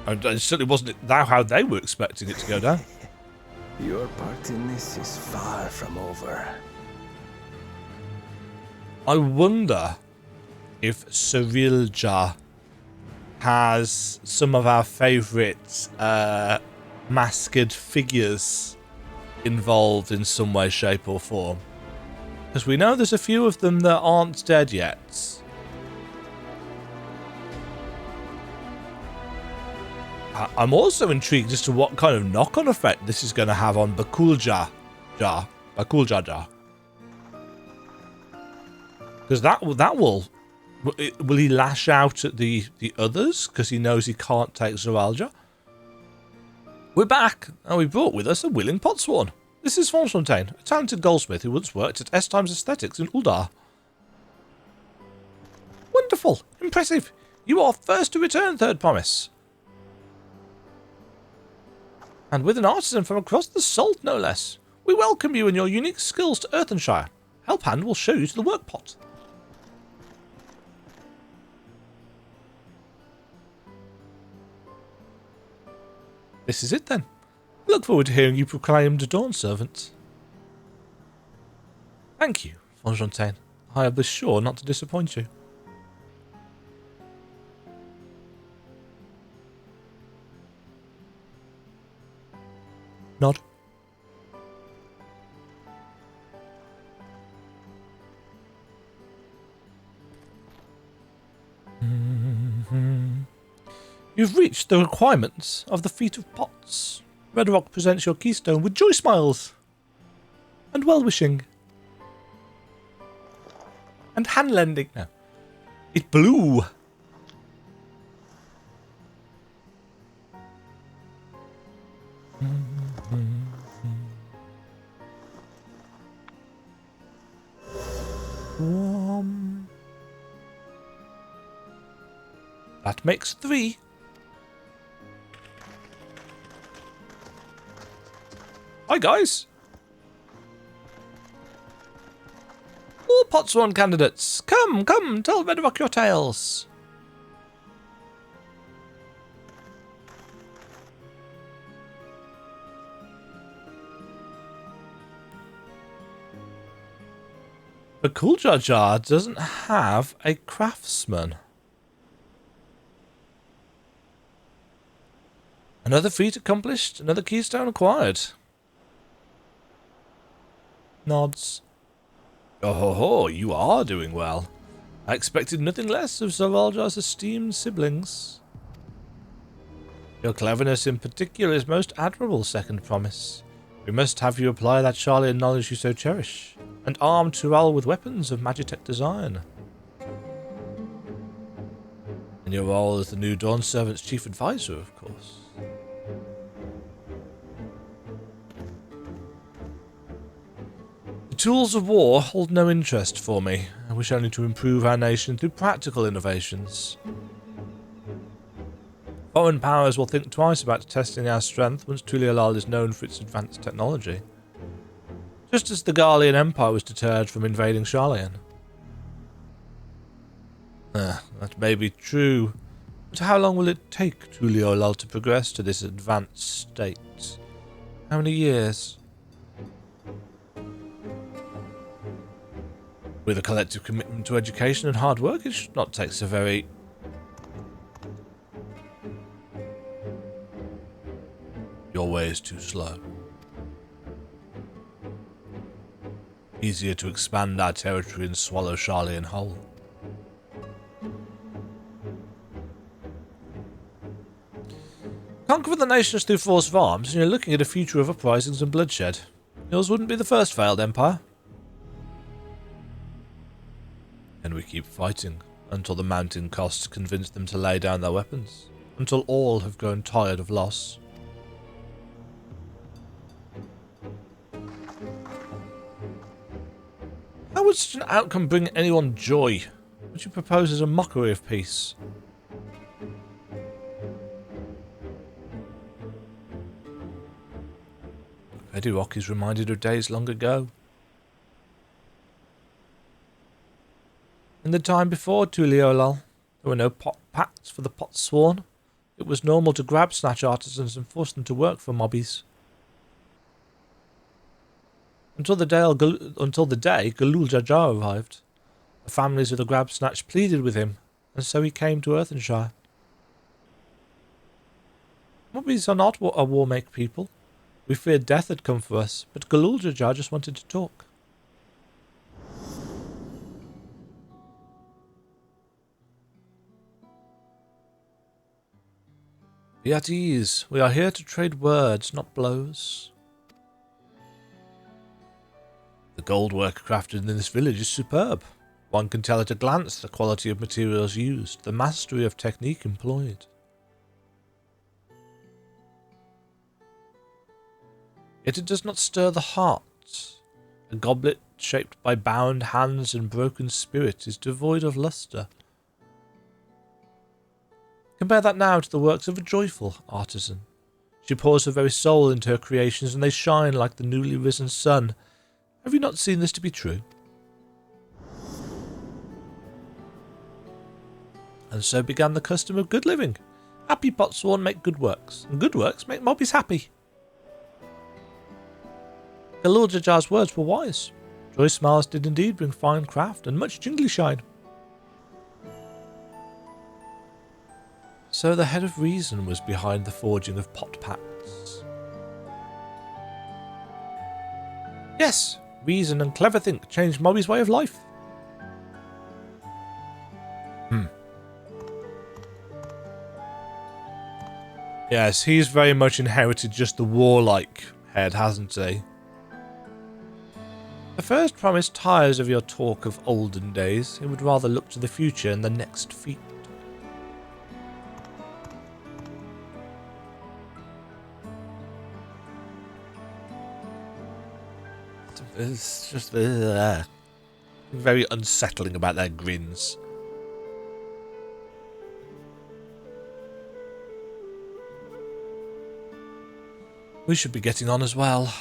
And it certainly wasn't how they were expecting it to go down. Your part in this is far from over. I wonder if Zeralja has some of our favourite masked figures involved in some way, shape or form. Because we know there's a few of them that aren't dead yet. I'm also intrigued as to what kind of knock-on effect this is going to have on Bakulja. Because that will he lash out at the others because he knows he can't take Zeralja? We're back, and we brought with us a willing potsworn. This is Fontaine, a talented goldsmith who once worked at S Times Aesthetics in Uldar. Wonderful, impressive. You are first to return, Third Promise. And with an artisan from across the salt, no less. We welcome you and your unique skills to Earthenshire. Helphand will show you to the workpot. This is it then. Look forward to hearing you proclaimed Dawn Servant. Thank you, Fontaine. I was sure not to disappoint you. Nod. You've reached the requirements of the Feat of Pots. Red Rock presents your keystone with joy smiles and well-wishing and hand-lending. No, it blew. That makes 3. Hi guys! All Potsworn candidates, come, tell Red Rock your tales. But Cool Jar Jar doesn't have a craftsman. Another feat accomplished, another keystone acquired. Nods. Oh ho ho, you are doing well. I expected nothing less of Sir Valjar's esteemed siblings. Your cleverness in particular is most admirable, Second Promise. We must have you apply that Charlian knowledge you so cherish, and arm Tural with weapons of Magitech design. In your role as the new Dawn Servant's chief advisor, of course. The tools of war hold no interest for me. I wish only to improve our nation through practical innovations. Foreign powers will think twice about testing our strength once Tuliolal is known for its advanced technology. Just as the Garlean Empire was deterred from invading Charlian. That may be true, but how long will it take Tuliolal to progress to this advanced state? How many years? With a collective commitment to education and hard work, it should not take so very... Your way is too slow. Easier to expand our territory and swallow Charlian whole. Conquer the nations through force of arms, and you're looking at a future of uprisings and bloodshed. Yours wouldn't be the first failed empire. And we keep fighting until the mounting costs convince them to lay down their weapons, until all have grown tired of loss. How would such an outcome bring anyone joy? What you propose is a mockery of peace. Red Rock is reminded of days long ago. In the time before Tuliolal, there were no pot pacts for the Potsworn. It was normal to grab snatch artisans and force them to work for mobbies. Until the day Galul Jajar arrived, the families of the grab snatch pleaded with him, and so he came to Earthenshire. Mobbies are not a war-make people. We feared death had come for us, but Galul Jajar just wanted to talk. Be at ease. We are here to trade words, not blows. The gold work crafted in this village is superb. One can tell at a glance the quality of materials used, the mastery of technique employed. Yet it does not stir the heart. A goblet shaped by bound hands and broken spirit is devoid of lustre. Compare that now to the works of a joyful artisan. She pours her very soul into her creations and they shine like the newly risen sun. Have you not seen this to be true? And so began the custom of good living. Happy Potsworn make good works, and good works make mobbies happy. Kaluljajar's words were wise. Joy's smiles did indeed bring fine craft and much jingly shine. So the head of reason was behind the forging of pot pacts. Yes, reason and clever think changed Mobby's way of life. Yes, he's very much inherited just the warlike head, hasn't he? The first promise tires of your talk of olden days. He would rather look to the future and the next feat. It's just very unsettling about their grins. We should be getting on as well.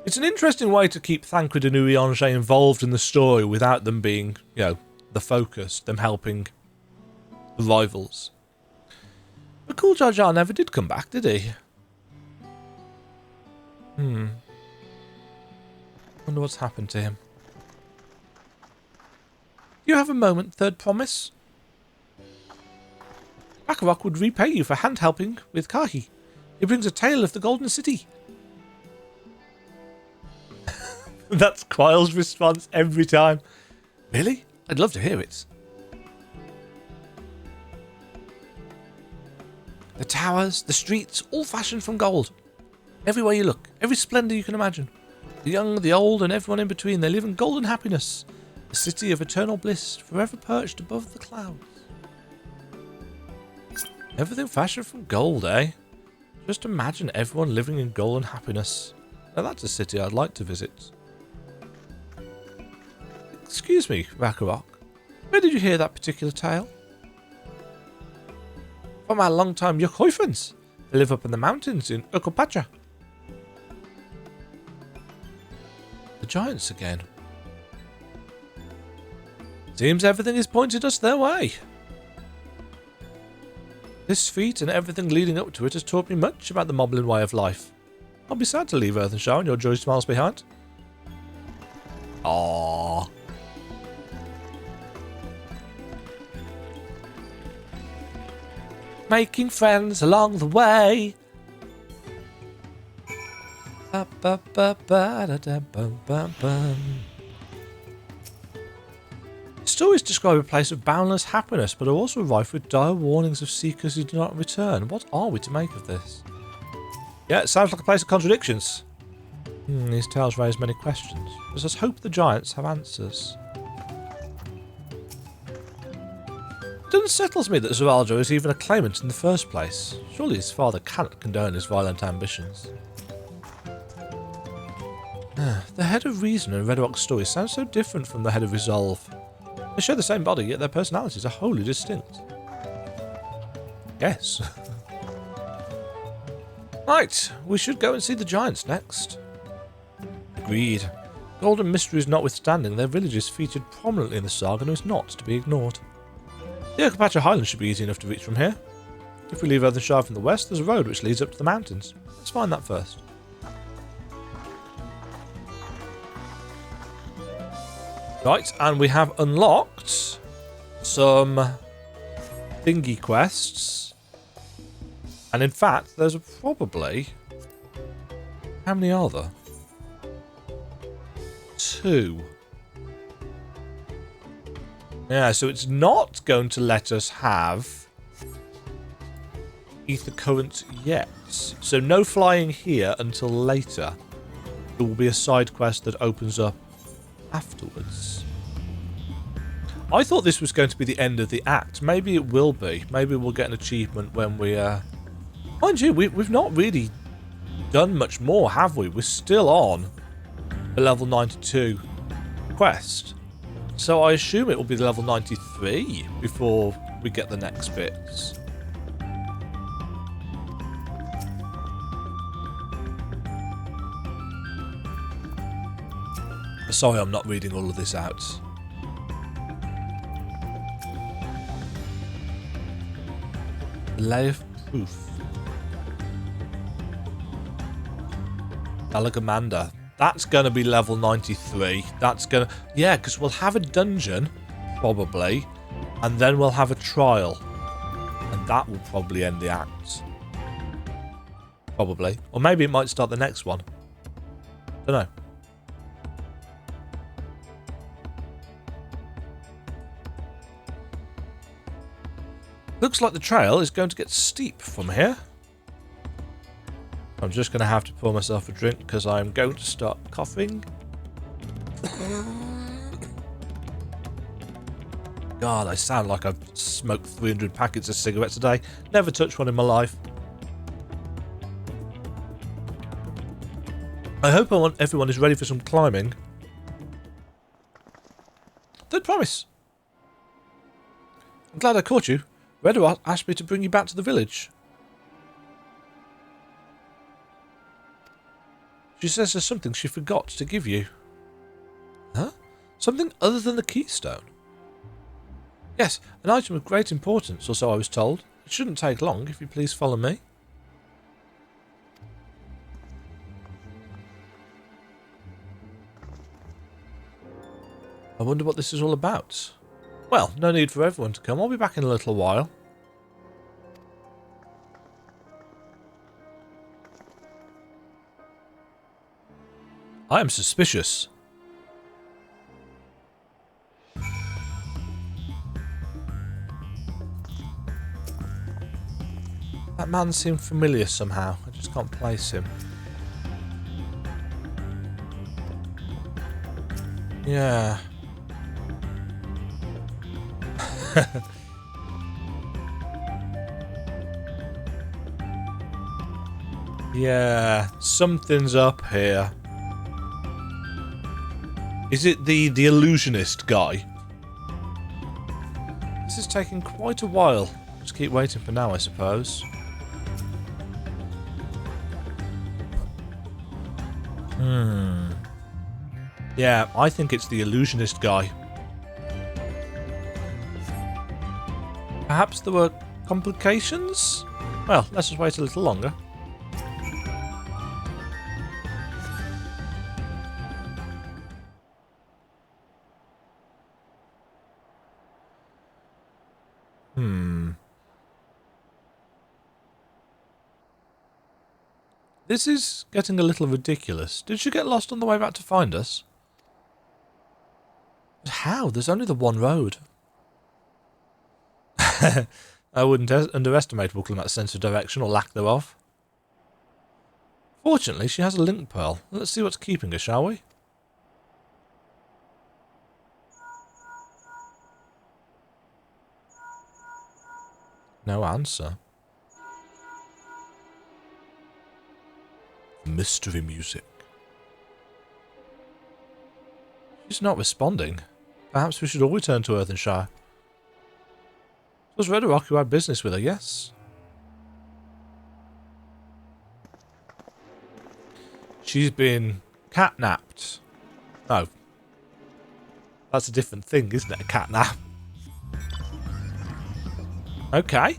It's an interesting way to keep Thancred and Urianger involved in the story without them being, you know, the focus, them helping the rivals. But Cool Jar Jar never did come back, did he? Wonder what's happened to him. Do you have a moment, third promise? Bakarok would repay you for hand-helping with Kahi. He brings a tale of the Golden City. That's Quail's response every time. Really? I'd love to hear it. The towers, the streets, all fashioned from gold. Everywhere you look, every splendour you can imagine. The young, the old, and everyone in between, they live in golden happiness. A city of eternal bliss, forever perched above the clouds. Everything fashioned from gold, eh? Just imagine everyone living in golden happiness. Now that's a city I'd like to visit. Excuse me, Bakarok. Where did you hear that particular tale? From our long-time Yukoi friends. They live up in the mountains in Urkopacha. The giants again. Seems everything is pointed us their way. This feat and everything leading up to it has taught me much about the Moblin way of life. I'll be sad to leave Earthenshire and your joy smiles behind. Aww. Making friends along the way. Stories describe a place of boundless happiness, but are also rife with dire warnings of seekers who do not return. What are we to make of this? Yeah, it sounds like a place of contradictions. These tales raise many questions. Let us hope the giants have answers. It unsettles me that Zoaljo is even a claimant in the first place. Surely his father cannot condone his violent ambitions. The head of reason in Red Rock's story sounds so different from the head of resolve. They share the same body, yet their personalities are wholly distinct. Yes. Right, we should go and see the giants next. Agreed. Golden mysteries notwithstanding, their village is featured prominently in the saga and is not to be ignored. The Urkopacha Highlands should be easy enough to reach from here. If we leave Earthenshire from the west, there's a road which leads up to the mountains. Let's find that first. Right, and we have unlocked some thingy quests. And in fact, there's probably... How many are there? 2. Yeah, so it's not going to let us have Ether Current yet. So no flying here until later. There will be a side quest that opens up afterwards. I thought this was going to be the end of the act. Maybe it will be. Maybe we'll get an achievement when we... Mind you, we've not really done much more, have we? We're still on the level 92 quest. So I assume it will be the level 93 before we get the next bits. Sorry, I'm not reading all of this out. Lay of proof. Salamander. That's going to be level 93. That's going to... Yeah, because we'll have a dungeon, probably, and then we'll have a trial. And that will probably end the act. Probably. Or maybe it might start the next one. Don't know. Looks like the trail is going to get steep from here. I'm just going to have to pour myself a drink because I'm going to start coughing. God, I sound like I've smoked 300 packets of cigarettes a day. Never touched one in my life. I hope everyone is ready for some climbing. Don't promise. I'm glad I caught you. Redwall asked me to bring you back to the village. She says there's something she forgot to give you. Huh? Something other than the keystone? Yes, an item of great importance, or so I was told. It shouldn't take long, if you please follow me. I wonder what this is all about. Well, no need for everyone to come. I'll be back in a little while. I am suspicious. That man seemed familiar somehow. I just can't place him. Yeah. Yeah, something's up here. Is it the illusionist guy? This is taking quite a while. Just keep waiting for now, I suppose. Yeah, I think it's the illusionist guy. Perhaps there were complications? Well, let's just wait a little longer. This is getting a little ridiculous. Did she get lost on the way back to find us? But how? There's only the one road. I wouldn't underestimate Wooklamat's sense of direction or lack thereof. Fortunately, she has a link pearl. Let's see what's keeping her, shall we? No answer. Mystery music. She's not responding. Perhaps we should all return to Earthenshire. It was Redrock who had business with her, yes? She's been catnapped. No. That's a different thing, isn't it? A catnap. Okay.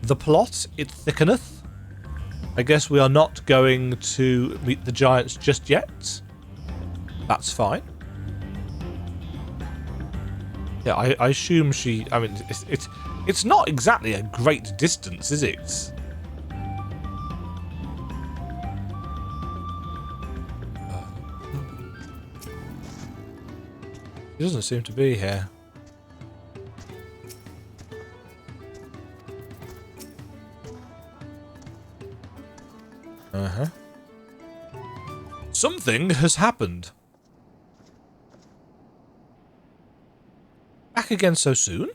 The plot, it thickeneth. I guess we are not going to meet the giants just yet. That's fine. Yeah, I assume she... I mean, it's not exactly a great distance, is it? She doesn't seem to be here. Something has happened. Back again so soon?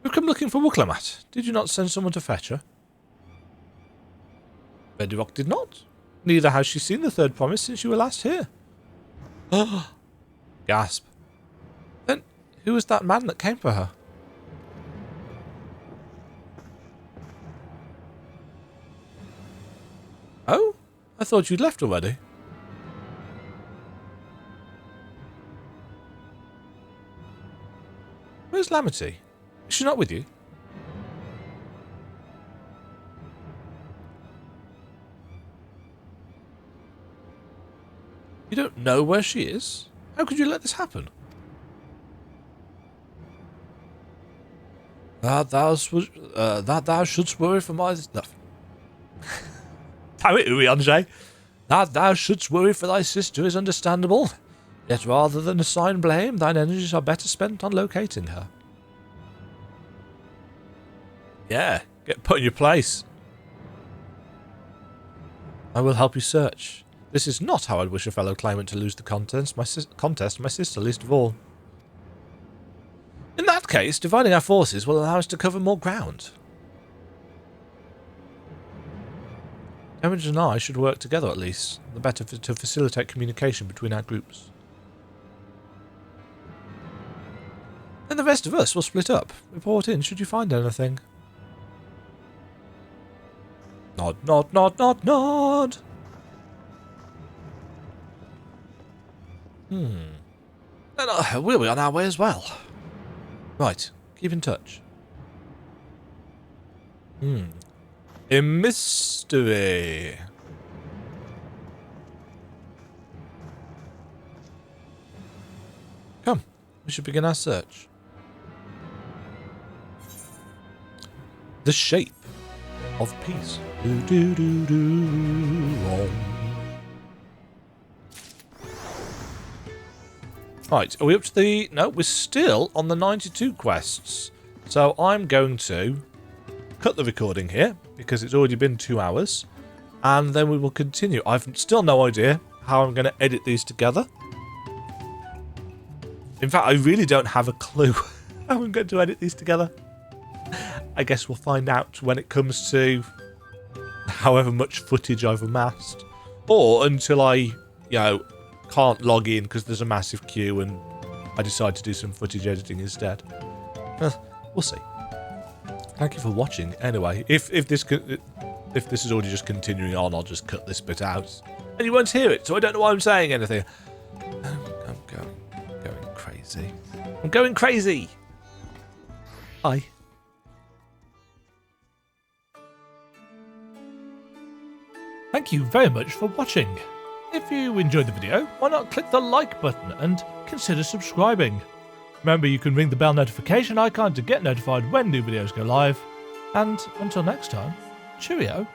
We've come looking for Wooklamat. Did you not send someone to fetch her? Redrock did not. Neither has she seen the third promise since you were last here. Gasp. Then, who was that man that came for her? Oh? I thought you'd left already. Where's Lamity? Is she not with you? You don't know where she is? How could you let this happen? That thou shouldst worry for my... No. Damn it, Urianjay. That thou shouldst worry for thy sister is understandable. Yet rather than assign blame, thine energies are better spent on locating her. Yeah, get put in your place. I will help you search. This is not how I'd wish a fellow claimant to lose the contest, my sister least of all. In that case, dividing our forces will allow us to cover more ground. Demajen and I should work together at least, the better to facilitate communication between our groups. Then the rest of us will split up. Report in should you find anything. Nod, nod, nod, nod, nod! Then we'll be on our way as well. Right, keep in touch. A mystery. Come, we should begin our search. The shape of peace. Do do do do. Right, are we up to the... No, we're still on the 92 quests. So I'm going to cut the recording here, because it's already been 2 hours. And then we will continue. I've still no idea how I'm going to edit these together. In fact, I really don't have a clue how I'm going to edit these together. I guess we'll find out when it comes to however much footage I've amassed. Or until I, can't log in because there's a massive queue and I decide to do some footage editing instead. We'll see. Thank you for watching. Anyway, if this is already just continuing on, I'll just cut this bit out and you won't hear it, so I don't know why I'm saying anything. I'm going crazy. I'm going crazy. Bye. Thank you very much for watching. If you enjoyed the video, why not click the like button and consider subscribing. Remember, you can ring the bell notification icon to get notified when new videos go live. And until next time, cheerio.